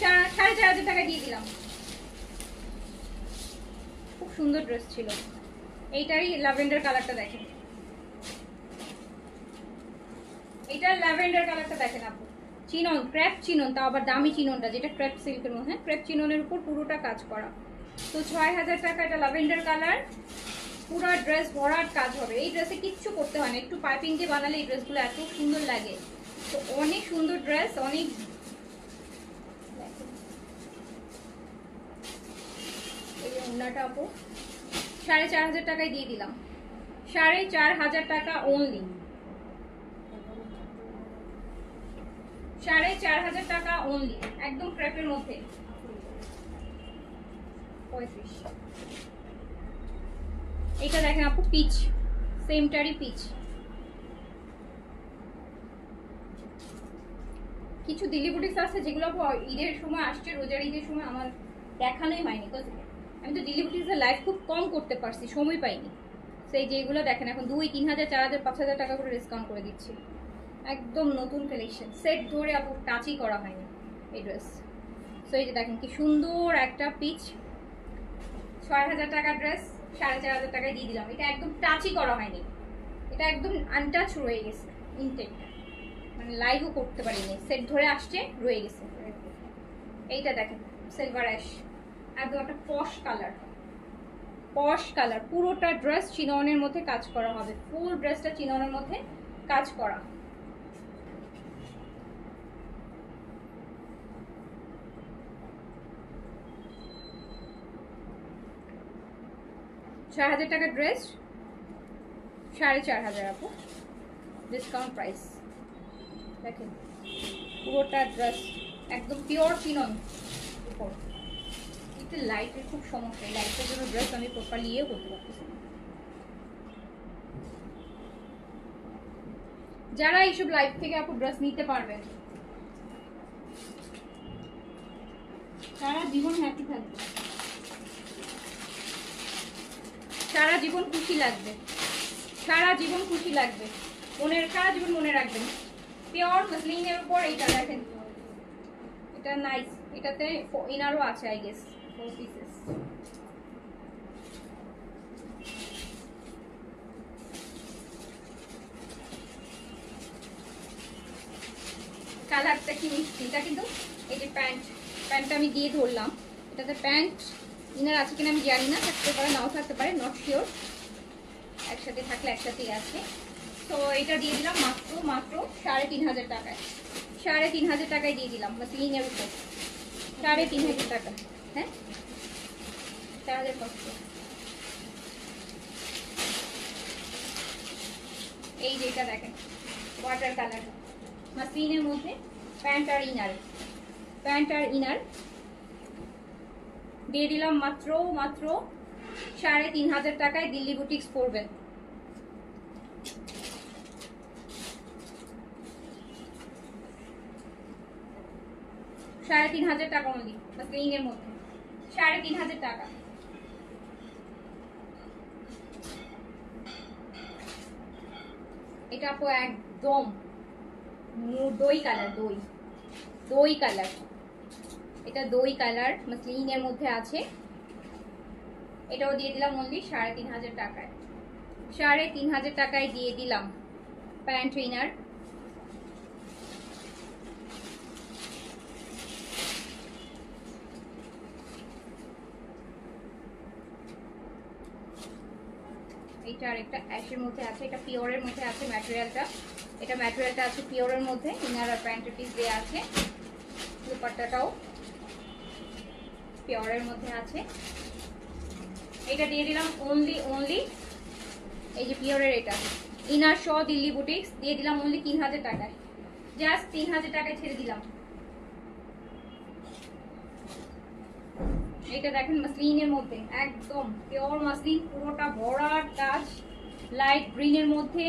4500 টাকায় দিয়ে দিলাম। খুব সুন্দর ড্রেস ছিল। এইটারই ল্যাভেন্ডার কালারটা দেখেন, এইটার ল্যাভেন্ডার কালারটা দেখেন আপু, চিনন ক্রেপ চিনন, তাও আবার দামি চিননটা যেটা ক্রেপ সিল্কের মধ্যে, ক্রেপ চিননের উপর পুরোটা কাজ করা। তো 6000 টাকা। এটা ল্যাভেন্ডার কালার, পুরো ড্রেস ভরাট কাজ হবে। এই ড্রেসে কিচ্ছু করতে হয় না, একটু পাইপিং দিয়ে বানালে এই ড্রেসগুলো এত সুন্দর লাগে। তো অনেক সুন্দর ড্রেস, অনেক এই ওড়নাটা আপু 4500 টাকায় দিয়ে দিলাম, 4500 টাকা অনলি, 4500 টাকা অনলি, একদম ক্রেপের মধ্যে 35। এটা দেখেন আপু পিচ, সেমটারি পিচ। কিছু দিল্লি বুটিক্স আছে যেগুলো ঈদের সময় আসছে, রোজার ঈদের সময় আমার দেখানোই হয়নি, আমি তো দিল্লি বুটিক্সের লাইভ খুব কম করতে পারছি, সময় পাইনি। সেই যেগুলো দেখেন এখন 2000, 3000, 4000, 5000 টাকা করে ডিসকাউন্ট করে দিচ্ছি। একদম নতুন কালেকশন, সেট ধরে আপু টাচই করা হয়নি এই ড্রেস। সো এই যে দেখেন কি সুন্দর একটা পিচ, 6000 টাকার ড্রেস 4500 টাকায় দিয়ে দিলাম। এটা একদম টাচই করা হয়নি, এটা একদম আনটাচ রয়ে গেছে, ইনটেক মানে লাইভও করতে পারিনি, সেট ধরে আসছে রয়ে গেছে। এইটা দেখেন সিলভার অ্যাশ, একদম একটা পশ কালার, পশ কালার। পুরোটা ড্রেস চিননের মধ্যে কাজ করা হবে, ফুল ড্রেসটা চিননের মধ্যে কাজ করা। ৳6000 টাকার ড্রেস 4500 আপু, ডিসকাউন্ট প্রাইস। দেখেন পুরোটা ড্রেস একদম পিওর চিনন উপর। একটু লাইটের খুব সমস্যা, এই লাইটের জন্য ড্রেস আমি প্রপারলি ইয়ে করতে পারতেছি না। যারা এইসব লাইট থেকে আপু ড্রেস নিতে পারবেন সারা জীবন হ্যাপি থাকবে, সারা জীবন খুশি লাগবে, সারা জীবন খুশি লাগবে, সারা জীবন মনে রাখবেন। পিওর মাসলিনের উপর এইটা দেখেন, এটা নাইস, এটাতে ইনারও আছে আই গেস 4 পিসেস। কালারটা কি মিষ্টি, এটা কিন্তু এই যে প্যান্টটা আমি দিয়ে ধরলাম, এটাতে প্যান্ট ইনার আছে কিনা আমি জানি না, থাকতে পারে নাও থাকতে পারে, নট শিওর, একসাথে থাকলে একসাথেই আছে। তো এটা দিয়ে দিলাম মাত্র 3,500 টাকায়, 3,500 টাকায় দিয়ে দিলাম মাসলিনের উপর, 3,500 টাকা। হ্যাঁ 4,500। এই যেটা দেখেন ওয়াটার কালার মাসলিনের মধ্যে, প্যান্ট আর ইনার দিয়ে দিলাম মাত্র 3,500 টাকায়। দিল্লি বুটিক্স পড়বেন। $3,500 টাকা অনলি মাসলিনের মধ্যে, 3,500 টাকা। এটা আপু একদম দই কালার, দই কালার, এটা দই কালার মাসলিনের মধ্যে আছে। এটাও দিয়ে দিলাম অনলি 3,500 টাকায়, 3,500 টাকায় দিয়ে দিলাম প্যান্ট ইনার। এটা আরেকটা অ্যাশের মধ্যে আছে, এটা পিওরের মধ্যে আছে ম্যাটেরিয়ালটা, এটা ম্যাটেরিয়ালটা আছে পিওরের মধ্যে, ইনার আর প্যান্টের পিস দেওয়া আছে, দুপাট্টাটাও পিওরের মধ্যে আছে। এটা দিয়ে দিলাম অনলি এই যে পিওরের এটা ইনার সহ দিল্লি বুটিক্স দিয়ে দিলাম অনলি 3,000 টাকায়, জাস্ট 3,000 টাকায় ছেড়ে দিলাম। এটা দেখেন মাসলিনের মধ্যে, একদম পিওর মাসলিন, পুরোটা ভরা কাজ, লাইট গ্রিনের মধ্যে।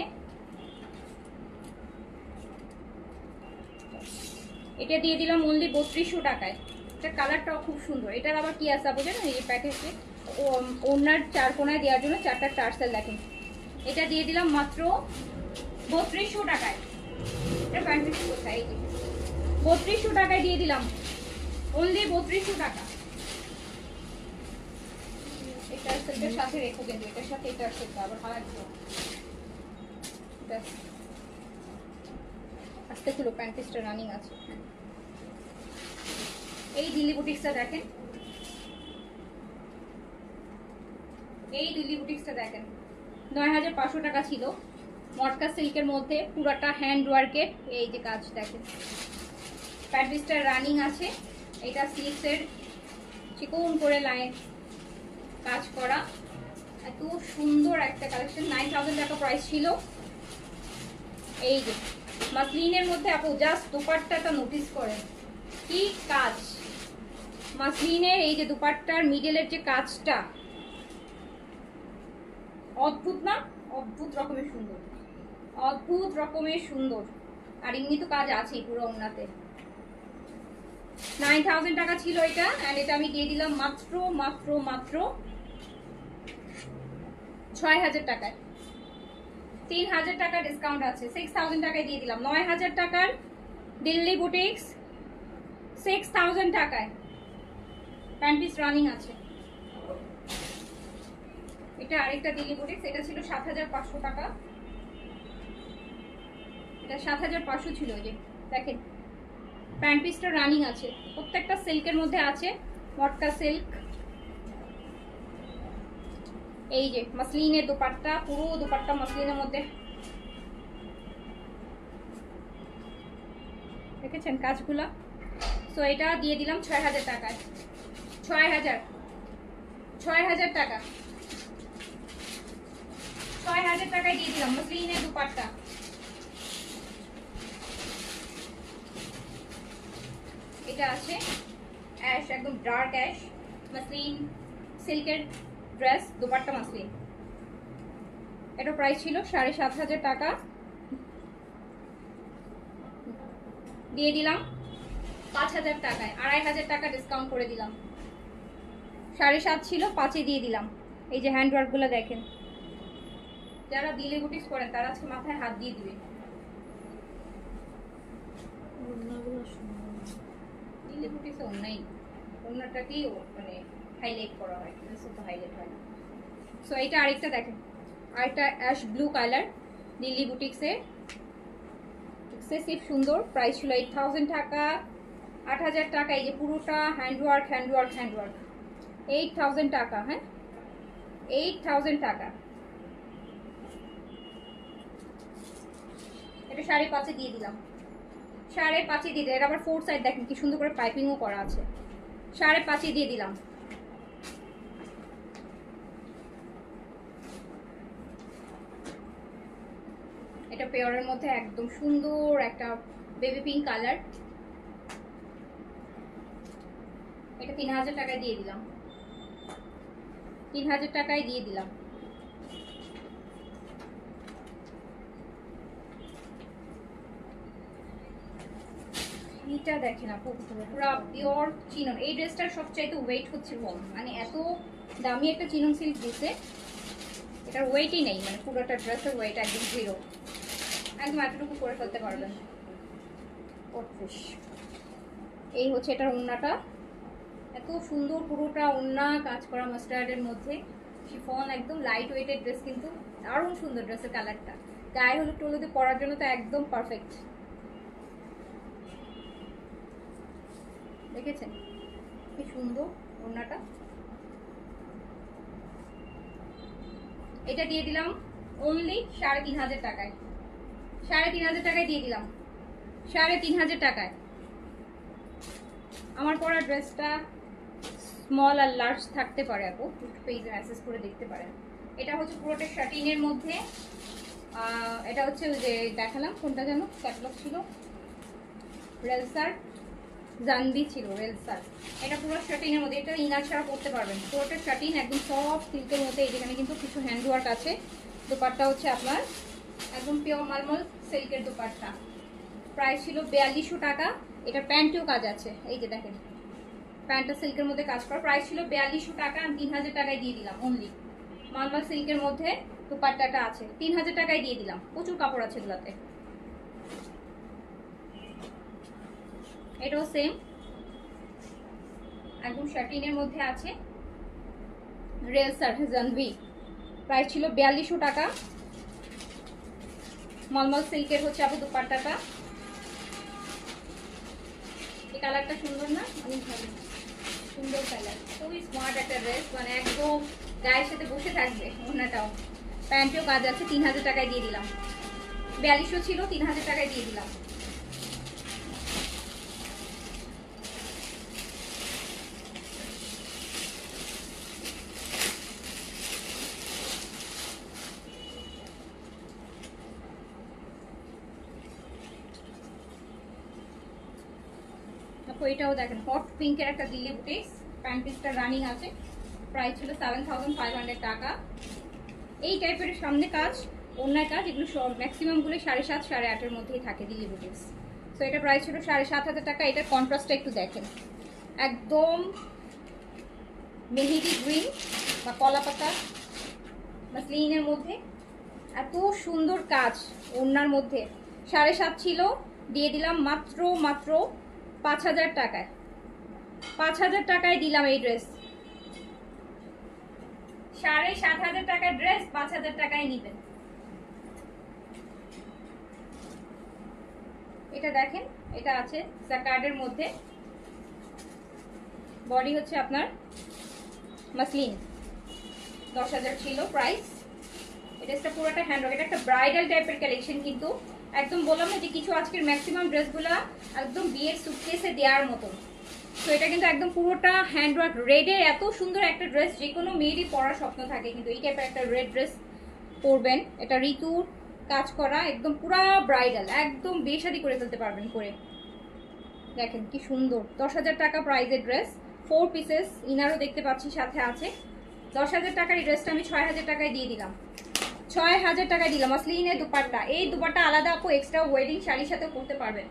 এটা দিয়ে দিলাম অনলি 3,200 টাকায়। এটা কালারটাও খুব সুন্দর। এটার আবার কি আছে বুঝেন, এই যে প্যাকেজে ওনার 4 কোনায় দেওয়ার জন্য 4টা টার্সেল দেখেন। এটা দিয়ে দিলাম মাত্র 3,200 টাকায়। এটা প্যান্টের কোথায়, এই যে 3,200 টাকায় দিয়ে দিলাম, অনলি 3,200 টাকা। এটার সাথে রেখো কিন্তু, এটার সাথে এটার সাথে আবার হারাবো। আস্তে খুলো, প্যান্ট পিসটা রানিং আছে। এই দিল্লি বুটিক্সটা দেখেন, এই দিল্লি বুটিক্সটা দেখেন 9,500 টাকা ছিল, মটকা সিল্কের মধ্যে, পুরাটা হ্যান্ড ওয়ার্কের। এই যে কাজ দেখেন, প্যান্ট পিসটা রানিং আছে। এটা সিল্কের চিকন করে লাইন কাজ করা, এত সুন্দর একটা কালেকশন। 9,000 টাকা প্রাইস ছিল। এই যে মাসলিনের মধ্যে আপু জাস্ট দুপাট্টাটা নোটিস করেন, কি কাজ মাসলিনের। এই যে দুপাট্টার মিডলের যে কাজটা অদ্ভুত না, অদ্ভুত রকমের সুন্দর, অদ্ভুত রকমের সুন্দর। আর এমনি তো কাজ আছেই পুরো ওড়নাতে। 9,000 টাকা ছিল এটা, এন্ড এটা আমি দিয়ে দিলাম মাত্র 6,000 টাকায়। 3,000 টাকা ডিসকাউন্ট আছে, 6,000 টাকায় দিয়ে দিলাম। 9,000 টাকার দিল্লি বুটিক্স 6,000 টাকায় প্যান্ট পিস রানিং আছে। এটা আরেকটা দিল্লি বুটিক্স, এটা ছিল 7,500 টাকা, এটা 7,500 ছিল। ওই যে দেখেন প্যান্ট পিসটা রানিং আছে, প্রত্যেকটা সিল্কের মধ্যে আছে, মটকা সিল্ক। এই যে মাসলিনের দুপাট্টা, পুরো দুপাট্টা মাসলিনের মধ্যে, দেখেছেন কাজগুলা। সো এটা দিয়ে দিলাম 6,000 টাকায়, 6,000 টাকা, 6,000 টাকায় দিয়ে দিলাম মাসলিনের দুপাট্টা। এটা আছে অ্যাশ, একদম ডার্ক অ্যাশ, মাসলিন সিল্কের ড্রেস, দোপাট্টা মাসলিন। এটা প্রাইস ছিল 7,500 টাকা, দিয়ে দিলাম 5,000 টাকায়, 2,500 টাকা ডিসকাউন্ট করে দিলাম। 7,500 ছিল, 5-এ দিয়ে দিলাম। এই যে হ্যান্ডওয়ার্কগুলো দেখেন, যারা দিলে বুটিক্স করেন তারা আজকে মাথায় হাত দিয়ে দিবে। দিলে বুটিক্সে অন্যাই, অন্যটাকেই মানে হাইলাইট করা হয়, তো হাইলাইট হয় না। সো এটা আরেকটা দেখেন, আরেকটা অ্যাশ ব্লু কালার, দিল্লি বুটিক্সে, এক্সেসিভ সুন্দর। প্রাইস ছিল 8,000 টাকা, 8,000 টাকা। এই যে পুরোটা হ্যান্ডওয়ার্ক হ্যান্ডওয়ার্ক হ্যান্ডওয়ার্ক, 8,000 টাকা। হ্যাঁ, 8,000 টাকা। এটা 5.5-এ দিয়ে দিলাম, 5.5-এ দিয়ে দিলাম। এটা আবার 4 সাইড দেখেন কি সুন্দর করে পাইপিংও করা আছে, 5.5-এ দিয়ে দিলাম। এটা পেয়ারের মধ্যে একদম সুন্দর একটা বেবি পিঙ্ক কালার। এটা 3,000 টাকায় দিয়ে দিলাম, 3,000 টাকায় দিয়ে দিলাম। এটা দেখেন আপু, পুরো পিওর চিনন। এই ড্রেসটার সবচাইতে ওয়েট হচ্ছে কম, মানে এত দামি একটা চিনন সিল্ক দিছে, এটার ওয়েটই নেই, মানে পুরোটা ড্রেসের ওয়েট একদম 0, একদম এতটুকু করে ফেলতে পারবেন। এই হচ্ছে এটার ওড়নাটা, এত সুন্দর পুরোটা ওড়না কাজ করা মাস্টার্ডের মধ্যে, শিফন, একদম লাইট ওয়েটের ড্রেস, কিন্তু দারুণ সুন্দর ড্রেসের কালারটা। গায়ে হলুদ টলুদে পরার জন্য তো একদম পারফেক্ট। দেখেছেন কি সুন্দর ওড়নাটা। এটা দিয়ে দিলাম অনলি 3,500 টাকায়, 3,500 টাকায় দিয়ে দিলাম, 3,500 টাকায়। আমার পরা ড্রেসটা স্মল আর লার্জ থাকতে পারে, আপু একটু পেজে অ্যাক্সেস করে দেখতে পারেন। এটা হচ্ছে পুরোটা শার্টিনের মধ্যে, এটা হচ্ছে ওই যে দেখালাম, কোনটা যেন ক্যাটালগ ছিল, রেলসার জানবি ছিল, রেলসার। এটা পুরো শার্টিনের মধ্যে, এটা ইনার ছাড়া পরতে পারবেন। পুরোটা শার্টিন একদম সফট সিল্কের মধ্যে। যেখানে কিন্তু কিছু হ্যান্ডওয়ার্ক আছে। দোপাট্টা হচ্ছে আপনার একদম পিওর মালমল সিল্কের দোপাট্টা। প্রাইস ছিল 4,200 টাকা। এটা প্যান্টেও কাজ আছে, এই যে দেখেন প্যান্টটা সিল্কের মধ্যে কাজ করা। প্রাইস ছিল 4,200 টাকা, আমি 3,000 টাকায় দিয়ে দিলাম অনলি। মালমল সিল্কের মধ্যে দোপাট্টাটা আছে, 3,000 টাকায় দিয়ে দিলাম। প্রচুর কাপড় আছে এগুলাতে। এটাও সেম একদম শার্টিনের মধ্যে আছে, রেলসার জানভি। প্রাইস ছিল 4,200 টাকা। মলমল সিল্কের হচ্ছে আপু দোপাট্টাটা। এই কালারটা সুন্দর না? অনেক ভালো, সুন্দর কালার, খুবই স্মার্ট একটা ড্রেস, মানে একদম গায়ের সাথে বসে থাকবে। ওনাটাও প্যান্টেও কাজ আছে, 3,000 টাকায় দিয়ে দিলাম। 4,200 ছিল, 3,000 টাকায় দিয়ে দিলাম। এটাও দেখেন হট পিঙ্কের একটা দিল্লি বুটিক্স, প্যান্ট পিসটা রানিং আছে। প্রাইস ছিল 7,500 টাকা। এই টাইপের সামনে কাজ, অন্যায় কাজ, এগুলো সব ম্যাক্সিমামগুলো 7,500 8,500 মধ্যেই থাকে দিল্লি বুটিক্স। তো এটা প্রাইস ছিল 7,500 টাকা। এটার কন্ট্রাস্টটা একটু দেখেন, একদম মেহেদি গ্রিন বা কলা পাতা মাসলিনের মধ্যে, এত সুন্দর কাজ ওড়নার মধ্যে। 7,500 ছিল, দিয়ে দিলাম মাত্র 5,000 টাকায়। 5,000 টাকায় দিলাম এই ড্রেস। 7,500 টাকার ড্রেস 5,000 টাকায় নিবেন। এটা দেখেন, এটা আছে জাকার্ডের মধ্যে, বডি হচ্ছে আপনার মাসলিন। 10,000 ছিল প্রাইস। এটা পুরোটা হ্যান্ডওয়ার্ক। এটা একটা ব্রাইডাল টাইপের কালেকশন, কিন্তু একদম বললাম না যে কিছু আজকের ম্যাক্সিমাম ড্রেসগুলো একদম বিয়ের সুটকেসে দেওয়ার মতন। তো এটা কিন্তু একদম পুরোটা হ্যান্ডওয়ার্ক রেডে। এত সুন্দর একটা ড্রেস, যে কোনো মেয়েরই পরার স্বপ্ন থাকে, কিন্তু এই টাইপের একটা রেড ড্রেস পরবেন। এটা ঋতুর কাজ করা, একদম পুরা ব্রাইডাল, একদম বিয়ে শাদী করে ফেলতে পারবেন করে। দেখেন কি সুন্দর, 10,000 টাকা প্রাইজের ড্রেস, 4 পিসেস, ইনারও দেখতে পাচ্ছি সাথে আছে। 10,000 টাকার এই ড্রেসটা আমি 6,000 টাকায় দিয়ে দিলাম, 6,000 টাকায় দিলাম। মসলিনের দুপাট্টা, এই দুপাট্টা আলাদা আপু এক্সট্রা ওয়েডিং শাড়ির সাথে পরতে পারবেন,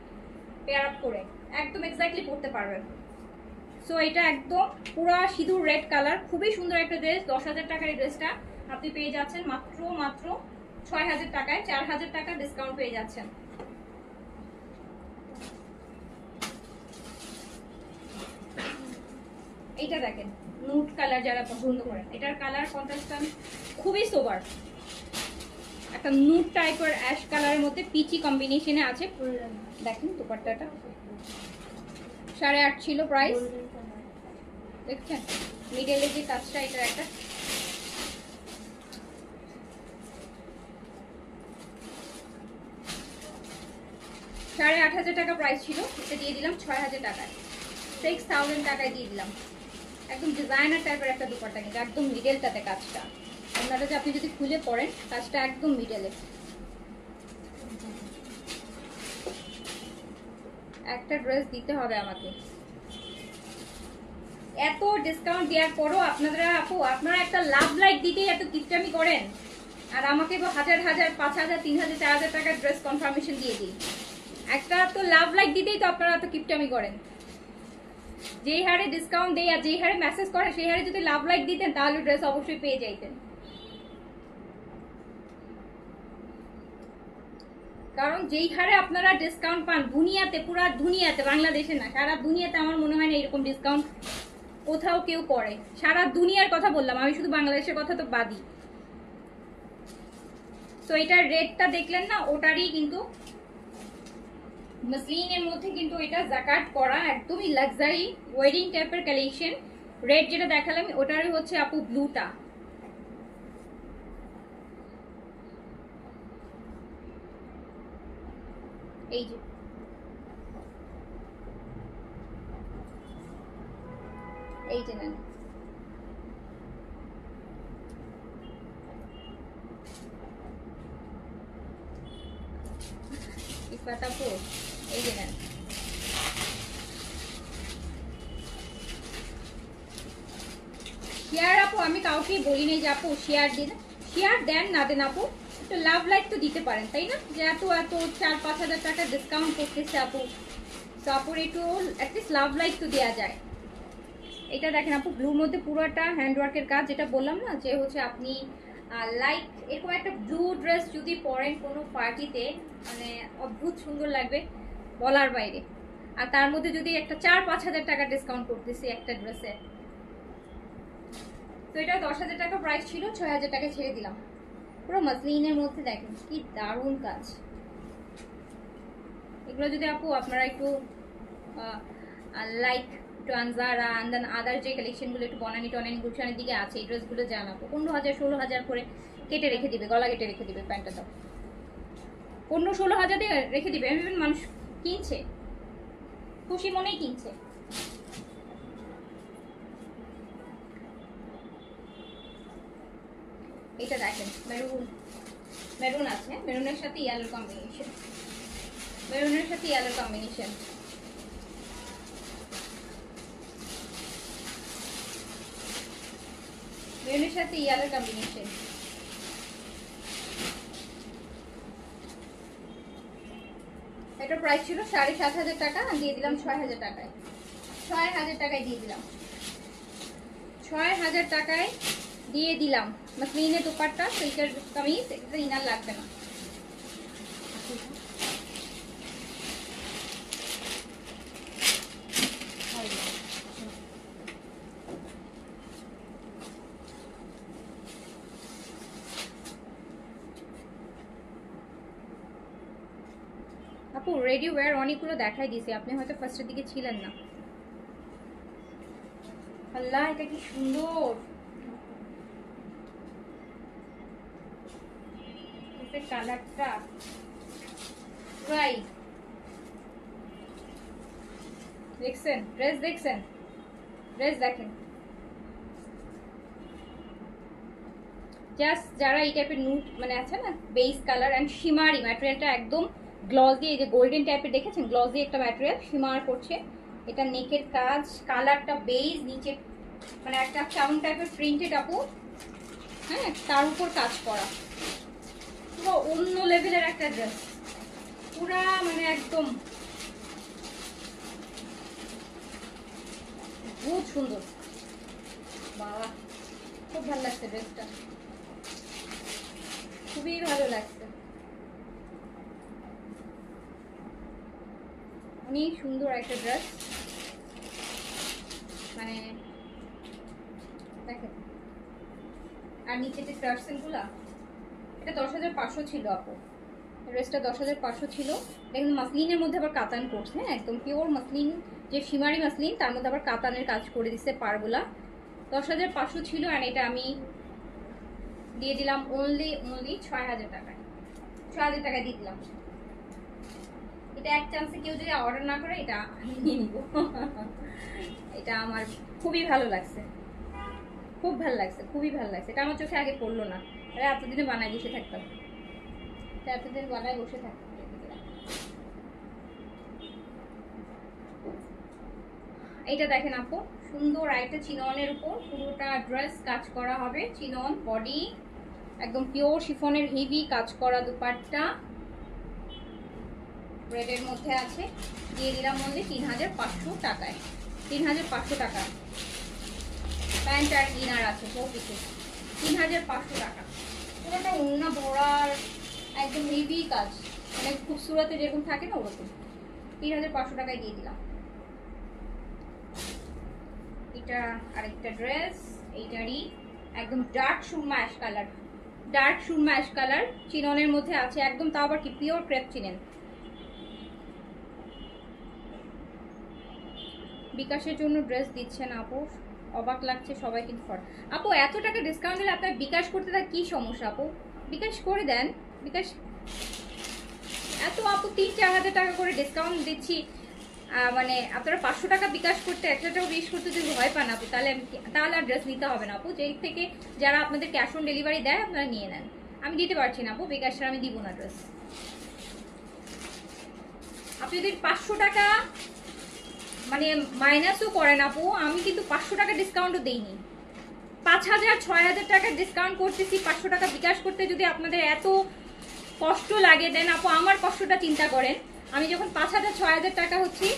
পেয়ার আপ করে একদম এক্স্যাক্টলি পরতে পারবেন। সো এটা একদম পুরো সিঁদুর রেড কালার, খুবই সুন্দর একটা ড্রেস। 10,000 টাকার এই ড্রেসটা আপনি পেয়ে যাচ্ছেন মাত্র 6,000 টাকায়, 4,000 টাকা ডিসকাউন্ট পেয়ে যাচ্ছেন। এইটা দেখেন নুট কালার, যারা পছন্দ করেন এটার কালার কন্ট্রাস্টটা খুবই সোবার, একটা নুট টাইপের অ্যাশ কালারের মধ্যে পিচি কম্বিনেশনে আছে। দেখেন দুপাট্টাটা 8.5 ছিল প্রাইস, দেখছেন মিডলে যে কাজটা, এটা একটা $8,500 টাকা প্রাইস ছিল, এটা দিয়ে দিলাম 6,000 টাকায়, 6,000 টাকায় দিয়ে দিলাম। একদম ডিজাইনার টাইপের একটা দুপাট্টা, কিন্তু একদম মিডলটাতে কাজটা, আপনারা যে আপনি যদি খুলে পড়েন কাজটা একদম মিডলে। একটা ড্রেস দিতে হবে আমাকে, এত ডিসকাউন্ট দেওয়ার পরও আপনারা আপু আপনারা একটা লাভ লাইক দিতেই এত কিপটামি করেন, আর আমাকে 1,000, 5,000, 3,000, 4,000 টাকার ড্রেস কনফার্মেশন দিয়ে দিই। একটা তো লাভ লাইক দিতেই তো আপনারা এত কিপটামি করেন। যেই হারে ডিসকাউন্ট দেয় আর যেই হারে মেসেজ করে সেই হারে যদি লাভ লাইক দিতেন তাহলে ড্রেস অবশ্যই পেয়ে যাইতেন। কারণ যেই হারে আপনারা ডিসকাউন্ট পান দুনিয়াতে, পুরা দুনিয়াতে, বাংলাদেশে না সারা দুনিয়াতে, আমার মনে হয় না এরকম ডিসকাউন্ট কোথাও কেউ করে। সারা দুনিয়ার কথা বললাম, আমি শুধু বাংলাদেশের কথা তো বাদই। তো এটার রেটটা দেখলেন না, ওটারই কিন্তু মসলিনের মধ্যে কিন্তু এটা জাকাত করা একদমই লাক্সারি ওয়েডিং টাইপের কালেকশন। রেড যেটা দেখালাম ওটারই হচ্ছে আপু ব্লুটা, এই যে এই যে নেন, ইফাত আপু এই যে নেন। শেয়ার আপু আমি কাউকে বলি নাই যে আপু শেয়ার দিন, শেয়ার দেন না দেন আপু একটু লাভ লাইক তো দিতে পারেন তাই না, যে এত 4-5,000 টাকা ডিসকাউন্ট করতেছে আপু, তো আপুর একটু অ্যাটলিস্ট লাভ লাইক তো দেওয়া যায়। এটা দেখেন আপু ব্লুর মধ্যে পুরোটা হ্যান্ডওয়ার্কের কাজ, যেটা বললাম না যে হচ্ছে আপনি লাইক এরকম একটা ব্লু ড্রেস যদি পরেন কোনো পার্টিতে, মানে অদ্ভুত সুন্দর লাগবে বলার বাইরে। আর তার মধ্যে যদি একটা 4-5,000 টাকা ডিসকাউন্ট করতেছি একটা ড্রেসে, তো এটা 10,000 টাকা প্রাইস ছিল, 6,000 টাকা ছেড়ে দিলাম। পুরো মসলিনের মধ্যে দেখেন কি দারুণ কাজ। এগুলো যদি আপু আপনারা একটু লাইক একটু আনজারা দেন আদার যে কালেকশনগুলো একটু বনানি টনানি গুলশানের দিকে আছে, এই ড্রেসগুলো জানাবো 15,000-16,000 করে কেটে রেখে দিবে, গলা কেটে রেখে দিবে, প্যান্টটা তো 15-16,000 দিয়ে রেখে দিবে। এমন মানুষ কিনছে, খুশি মনেই কিনছে। এটা দেখেন মেরুন, মেরুন আছে, মেরুনের সাথে ইয়েলো কম্বিনেশন, মেরুনের সাথে ইয়েলো কম্বিনেশন। মেরুনের সাথে ইয়েলো কম্বিনেশন। এটা প্রাইস ছিল 7,500 টাকা, দিয়ে দিলাম 6,000 টাকায়, 6,000 টাকায় দিয়ে দিলাম, 6,000 টাকায় দিয়ে দিলাম। মসলিনের দুপাট্টা, সিল্কের কামিজ, এটা ইনার লাগবে না। আপু রেডি ওয়্যার অনেকগুলো দেখাই দিয়েছি, আপনি হয়তো ফার্স্টের দিকে ছিলেন না। আল্লাহ এটা কি সুন্দর, কালারটা রাইট, দেখছেন ড্রেস, দেখছেন ড্রেস দেখেন। জাস্ট যারা এই টাইপের নুট মানে আছে না বেস কালার অ্যান্ড শিমারি ম্যাটেরিয়ালটা একদম গ্লস দিয়ে, এই যে গোল্ডেন টাইপের দেখেছেন, গ্লস দিয়ে একটা ম্যাটেরিয়াল শিমার করছে। এটা নেকের কাজ, কালারটা বেজ, নিচে মানে একটা চাউন টাইপের প্রিন্টেড আপু, হ্যাঁ, তার উপর কাজ করা, পুরো অন্য লেভেলের একটা ড্রেস, পুরা মানে একদম বহুত সুন্দর। বাবা খুব ভালো লাগছে ড্রেসটা, খুবই ভালো লাগছে, অনেক সুন্দর একটা ড্রেস। মানে দেখেন, আর নিচে যে টার্সেল গুলা, এটা 10,500 ছিল আপু, ড্রেসটা 10,500 ছিল। দেখুন মাসলিনের মধ্যে আবার কাতান করছে, হ্যাঁ একদম পিওর মাসলিন, যে শিমারি মাসলিন তার মধ্যে আবার কাতানের কাজ করে দিচ্ছে পারগুলা। 10,500 ছিল, আর এটা আমি দিয়ে দিলাম অনলি 6,000 টাকায়, 6,000 টাকায় দিয়ে দিলাম। এটা এক চান্সে কেউ যদি অর্ডার না করে এটা আমি নিয়ে নিব। এটা আমার খুবই ভালো লাগছে, খুব ভালো লাগছে, খুবই ভালো লাগছে। এটা আমার চোখে আগে পড়লো না, আরে এতদিনে বানায় বসে থাকতাম, এতদিন বানায় বসে থাকতাম। এইটা দেখেন আপু, সুন্দর একটা চিননের উপর পুরোটা ড্রেস কাজ করা হবে, চিনন বডি, একদম পিওর শিফনের হেভি কাজ করা দুপাট্টা রেডের মধ্যে আছে। দিয়ে দিলাম মধ্যে 3,500 টাকায়, 3,500 টাকা। প্যান্ট আর ইনার আছে কিছু, 3,500 টাকা। পুরোটা ওড়না ভরার একদম হেভি কাজ, মানে খুবসুরতে যেরকম থাকে না ওরকম। 3,500 টাকায় দিয়ে দিলাম। এটা আরেকটা ড্রেস, এইটারই একদম ডার্ক সুরমা অ্যাশ কালার, ডার্ক সুরমা অ্যাশ কালার চিননের মধ্যে আছে একদম, তাও আবার কি পিওর ক্রেপ চিনেন। বিকাশের জন্য ড্রেস দিচ্ছেন আপু, অবাক লাগছে সবাই কিন্তু আপু এত টাকা ডিসকাউন্ট দিলে আপনার বিকাশ করতে তার কি সমস্যা আপু? বিকাশ করে দেন, বিকাশ এত আপু 3-4 হাজার টাকা করে ডিসকাউন্ট দিচ্ছি, মানে আপনারা 500 টাকা বিকাশ করতে, 1 টাকা বিকাশ করতে যদি ভয় পান আপু, তাহলে আর ড্রেস নিতে হবে না আপু। যেই থেকে যারা আপনাদের ক্যাশ অন ডেলিভারি দেয় আপনারা নিয়ে নেন, আমি দিতে পারছি না আপু, বিকাশ ছাড়া আমি দিব না ড্রেস। আপনি যদি 500 টাকা মানে মাইনাসও করেন আপু, আমি কিন্তু 500 টাকা ডিসকাউন্টও দেইনি, 5,000-6,000 টাকার ডিসকাউন্ট করতেছি। 500 টাকা বিকাশ করতে যদি আপনাদের এত কষ্ট লাগে, দেন আপু আমার কষ্টটা চিন্তা করেন। আমি যখন 5,000-6,000 টাকা হচ্ছি,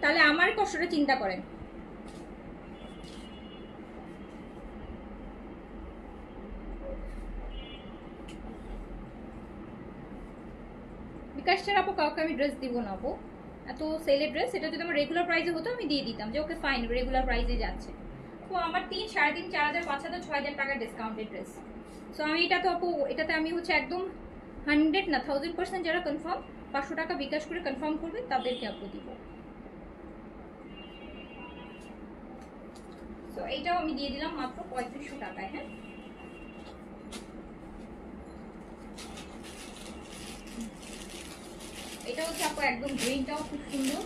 তাহলে আমার কষ্টটা চিন্তা করেন। বিকাশ ছাড়া আপু কাউকে আমি ড্রেস দিব না আপু, এত সেলের ড্রেস। এটা যদি আমার রেগুলার প্রাইসে হতো আমি দিয়ে দিতাম, যে ওকে ফাইন রেগুলার প্রাইসে যাচ্ছে। তো আমার 3-3.5-4,000-5,000 টাকার ডিসকাউন্টেড ড্রেস। সো আমি এটা তো আপু, এটাতে আমি হচ্ছে একদম 100 না 1000% যারা কনফার্ম 500 টাকা বিকাশ করে কনফার্ম করবে তাদেরকে আপু দিব। তো এইটাও আমি দিয়ে দিলাম মাত্র 3500 টাকায়। হ্যাঁ, এটা হচ্ছে আপু একদম গ্রিনটাও খুব সুন্দর,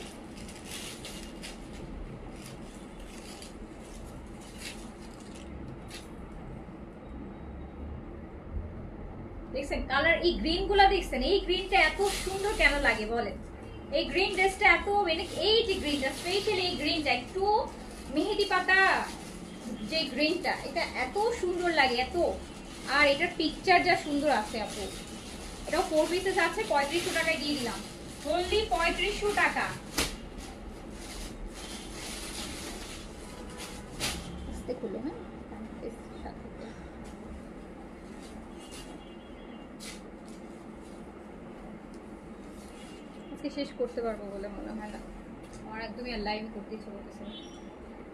দেখছেন কালার, এই গ্রিন গুলা দেখছেন, এই গ্রিনটা এত সুন্দর কেন লাগে বলেন? এই গ্রিন ড্রেসটা এত, মানে এই যে গ্রিনটা, স্পেশালি এই গ্রিনটা একটু মেহেদি পাতা যে গ্রিনটা, এটা এত সুন্দর লাগে এত। আর এটার পিকচার যা সুন্দর আছে আপু, এটাও 4 পিসেস আছে, 3500 টাকায় দিয়ে দিলাম, অনলি 3500 টাকা। আস্তে খুলে, হ্যাঁ শেষ করতে পারবো বলে মনে হয় না, আমার একদমই লাইভ করতে ইচ্ছে করতেছে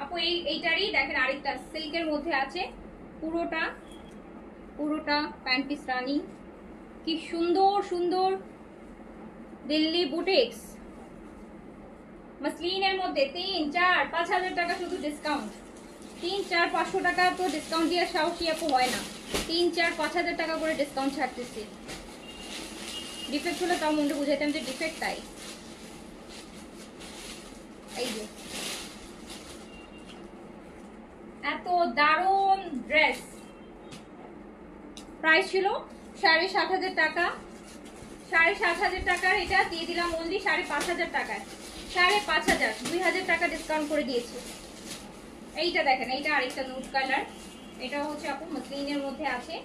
আপু। এইটারই দেখেন আরেকটা সিল্কের মধ্যে আছে, পুরোটা প্যান্ট পিস রানিং, কি সুন্দর সুন্দর দিল্লি বুটিক্স মাসলিনের মধ্যে 3-4-5,000 টাকা শুধু ডিসকাউন্ট। 3-4-500 টাকা তো ডিসকাউন্ট দিয়ে সাহসী আপু হয় না, 3-4-5,000 টাকা করে ডিসকাউন্ট ছাড়তেছি। ডিফেক্ট হলে তাও মনটা বুঝাইতাম যে ডিফেক্ট, তাই এই যে এত দারুণ ড্রেস, প্রাইস ছিল 7,500 টাকা, 7,500 টাকার এটা দিয়ে দিলাম অনলি 5,500 টাকায়। 5,500, 2,000 টাকা ডিসকাউন্ট করে দিয়েছি। এইটা দেখেন, এইটা আরেকটা নুড কালার। এটা হচ্ছে আপু মসলিনের মধ্যে আছে,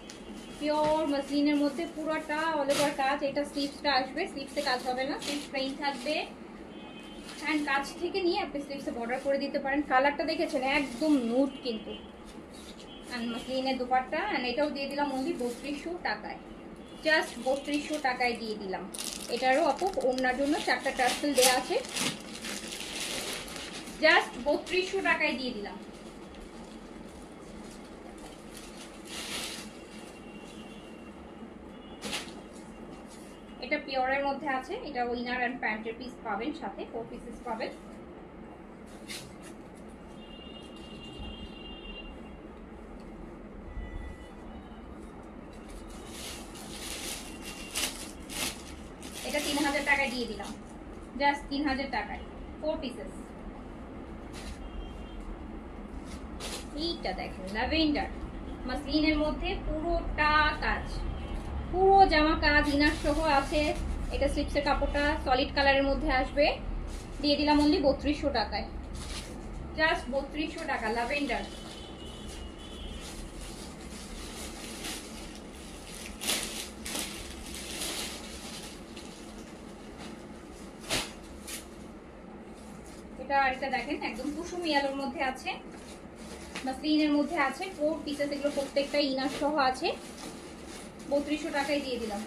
পিওর মসলিনের মধ্যে, পুরোটা অল ওভার কাজ। এটা স্লিভসটা আসবে, স্লিভসে কাজ হবে না, স্লিভস প্লেন থাকবে। অ্যান্ড কাজ থেকে নিয়ে আপনি স্লিভসে বর্ডার করে দিতে পারেন। কালারটা দেখেছেন একদম নুড কিন্তু। অ্যান্ড মসলিনের দুপাট্টা। অ্যান্ড এটাও দিয়ে দিলাম অনলি 3200 টাকায়, জাস্ট 3200 টাকায় দিয়ে দিলাম। এটারও আপু ওড়নার জন্য 4টা টার্সেল দেওয়া আছে, জাস্ট 3200 টাকায় দিয়ে দিলাম। এটা পিওরের মধ্যে আছে, এটা ইনার এন্ড প্যান্টের পিস পাবেন, সাথে 4 পিসেস পাবেন। এটা 3000 টাকায় দিয়ে দিলাম, জাস্ট 3000 টাকায় 4 পিসেস। এইটা দেখেন ল্যাভেন্ডার মাসলিনের মধ্যে, পুরোটা কাজ, পুরো জামা কাজ ইনার সহ আছে। এটা স্লিপসের কাপড়টা সলিড কালারের মধ্যে আসবে, দিয়ে দিলাম অনলি 3200 টাকায়, জাস্ট 3200 টাকা ল্যাভেন্ডার। এটা আরেকটা দেখেন একদম কুসুম ইয়ালোর মধ্যে আছে, মাসলিনের মধ্যে আছে, 4 পিসেস। এগুলো প্রত্যেকটা ইনার সহ আছে, 3200 টাকায় দিয়ে দিলাম।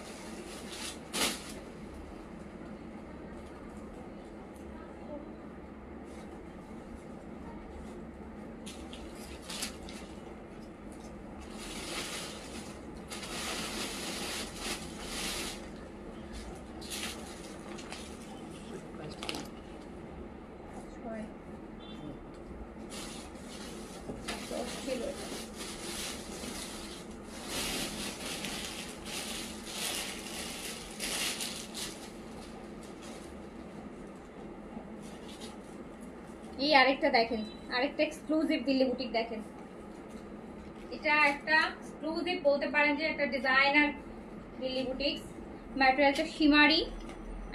এই আরেকটা দেখেন, আরেকটা এক্সক্লুসিভ দিল্লি বুটিক দেখেন। এটা একটা এক্সক্লুসিভ বলতে পারেন, যে একটা ডিজাইনার দিল্লি বুটিক্স। ম্যাটেরিয়ালটা শিমারি,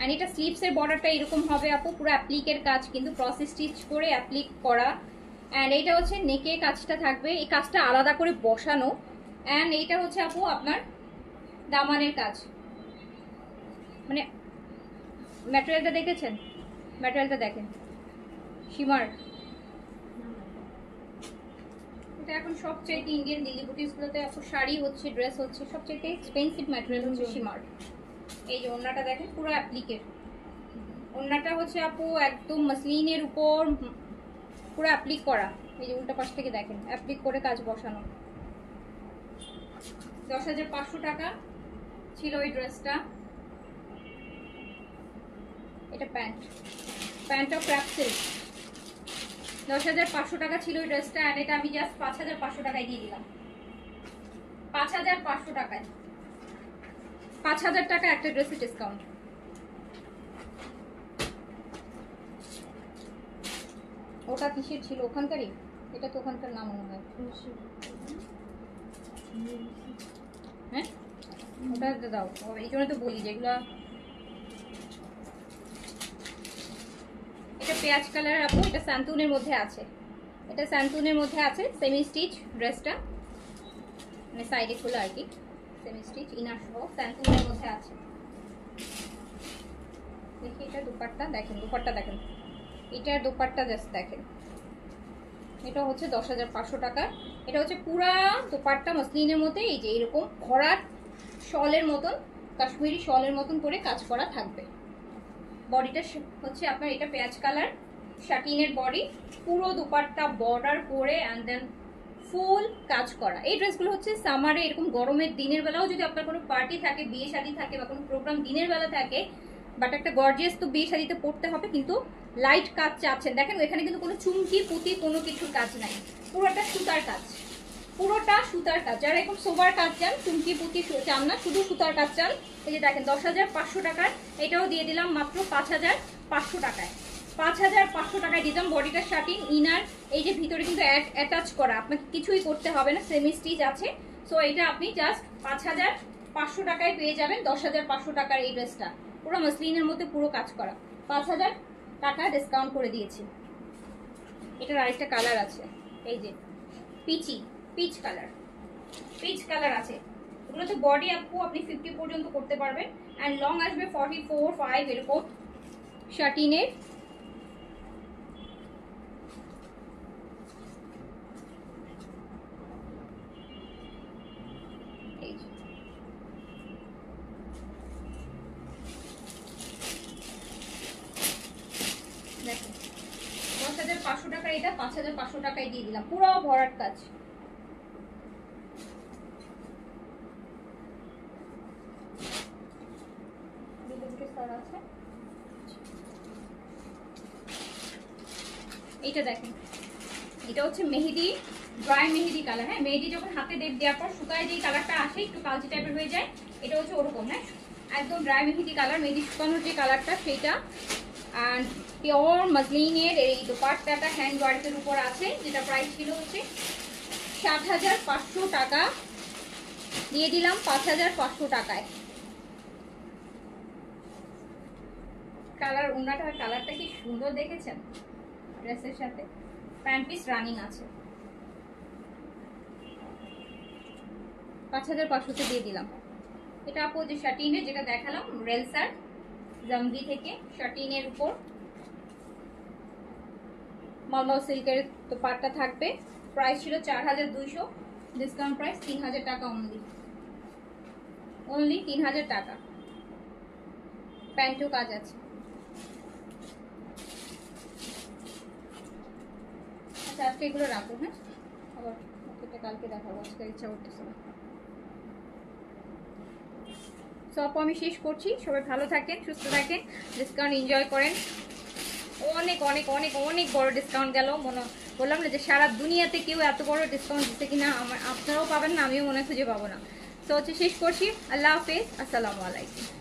এন্ড এটা স্লিভসের বর্ডারটা এরকম হবে আপু, পুরো অ্যাপ্লিকের কাজ কিন্তু, ক্রস স্টিচ করে অ্যাপ্লিক করা। এন্ড এইটা হচ্ছে নেকে কাজটা থাকবে, এই কাজটা আলাদা করে বসানো। এন্ড এইটা হচ্ছে আপু আপনার দামানের কাজ, মানে ম্যাটেরিয়ালটা দেখেছেন, ম্যাটেরিয়ালটা দেখেন শিমার। এটা এখন সবচেয়ে ইন্ডিয়ান দিল্লি বুটিক্সগুলোতে আপু শাড়ি হচ্ছে, ড্রেস হচ্ছে, সবচেয়ে এক্সপেন্সিভ ম্যাটেরিয়াল হচ্ছে শিমার। এই যে ওড়নাটা দেখেন পুরো অ্যাপ্লিকের, ওড়নাটা হচ্ছে আপু একদম মসলিনের উপর পুরো অ্যাপ্লিক করা। এই যে উল্টা পাশ থেকে দেখেন অ্যাপ্লিক করে কাজ বসানো। 10,500 টাকা ছিল এই ড্রেসটা। এটা প্যান্টটা ক্র্যাপ সিল্ক, 10,500 টাকা ছিল এই ড্রেসটা। আর এটা আমি জাস্ট 5,500 টাকায় দিয়ে দিলাম, 5,500 টাকায়। 5,000 টাকা একটা ড্রেসের ডিসকাউন্ট। ওটা কিসের ছিল, ওখানকারই? এটা তো ওখানকার নাম মনে হয়, হ্যাঁ ওটা দাও, এই জন্য তো বলি যেগুলো। এটা পেঁয়াজ কালার আপু, এটা স্যান্টুনের মধ্যে আছে, এটা স্যান্টুনের মধ্যে আছে, সেমি স্টিচ ড্রেসটা, মানে সাইডে খোলা আর কি, সেমি স্টিচ ইনার সহ স্যান্টুনের মধ্যে আছে। দেখি এটা দুপাট্টা দেখেন, দুপাট্টা দেখেন, এটার দুপাট্টা জাস্ট দেখেন। এটা হচ্ছে 10,500 টাকা। এটা হচ্ছে পুরা দুপাট্টা মসলিনের মধ্যে, এই যে এরকম ভরাট শলের মতন, কাশ্মীরি শলের মতন করে কাজ করা থাকবে। বডিটা হচ্ছে আপনার এটা পেঁয়াজ কালার শাটিনের বডি, পুরো দুপাট্টা বর্ডার করে অ্যান্ড দেন ফুল কাজ করা। এই ড্রেসগুলো হচ্ছে সামারে, এরকম গরমের দিনের বেলাও যদি আপনার কোনো পার্টি থাকে, বিয়ে শাদী থাকে বা কোনো প্রোগ্রাম দিনের বেলা থাকে, বাট একটা গর্জিয়াস তো বিয়ে শাদীতে পড়তে হবে, কিন্তু লাইট কাজ চাচ্ছেন, দেখেন এখানে কিন্তু কোনো চুমকি পুঁতি কোনো কিছুর কাজ নাই, পুরোটা সুতার কাজ, পুরোটা সুতার কাজ। যারা এখন সোবার কাজ চান, চুমকি পুঁতি চান না, শুধু সুতার কাজ চান, এই যে দেখেন 10,500 টাকায় এটাও দিয়ে দিলাম মাত্র 5,500 টাকায়। 5,500 টাকায় দিতাম। বডিটা শাটিং, ইনার, এই যে ভিতরে কিন্তু অ্যাটাচ করা, আপনাকে কিছুই করতে হবে না, সেমি স্টিচ আছে। সো এটা আপনি জাস্ট 500 টাকায় পেয়ে যাবেন 10,500 টাকার এই ড্রেসটা। পুরো মসলিনের মধ্যে পুরো কাজ করা, 5,000 টাকা ডিসকাউন্ট করে দিয়েছি। এটার আরেকটা কালার আছে, এই যে পিচ কালার আছে। এগুলো তো বডি আপু আপনি 50 পর্যন্ত করতে পারবেন, অ্যান্ড লং আসবে 44, 5 এরকম। শাটিনের দেখুন 10,500 টাকা, এটা 5,500 টাকায় দিয়ে দিলাম, পুরো ভরাট কাজ। এটা দেখেন, এটা হচ্ছে মেহেদি, ড্রাই মেহেদি কালার। হ্যাঁ, মেহেদি যখন হাতে দেওয়ার পর শুকায় যেই কালারটা আসে একটু কালচে টাইপের হয়ে যায়, এটা হচ্ছে ওরকম। হ্যাঁ, একদম ড্রাই মেহেদি কালার, মেহেদি শুকানোর যে কালারটা সেইটা। অ্যান্ড পিওর মসলিনের এই দোপাট্টাটা হ্যান্ড ওয়ার্কের উপর আছে, যেটা প্রাইস ছিল হচ্ছে 7,500 টাকা, দিয়ে দিলাম 5,500 টাকায়। কালার, ওনাটার কালারটা কি সুন্দর দেখেছেন, ড্রেসের সাথে প্যান্ট পিস রানিং আছে। 5,500 দিয়ে দিলাম। এটা আপু যে শাটিনের যেটা দেখালাম, রেলসার জামগি থেকে শাটিনের উপর মালমাল সিল্কের দোপাট্টা থাকবে। প্রাইস ছিল 4,200, ডিসকাউন্ট প্রাইস 3,000 টাকা অনলি 3,000 টাকা। প্যান্টও কাজ আছে। আচ্ছা, আজকে এগুলো রাখো। হ্যাঁ, আবার কালকে দেখাবো, আজকে ইচ্ছা করতেছে না। সব আমি শেষ করছি। সবাই ভালো থাকেন, সুস্থ থাকেন, ডিসকাউন্ট এনজয় করেন। অনেক অনেক অনেক অনেক বড় ডিসকাউন্ট গেল। বললাম না যে সারা দুনিয়াতে কেউ এত বড় ডিসকাউন্ট দিচ্ছে কিনা, আপনারাও পাবেন না, আমিও মনে খুঁজে পাবো না। তো হচ্ছে শেষ করছি। আল্লাহ হাফেজ, আসসালামু আলাইকুম।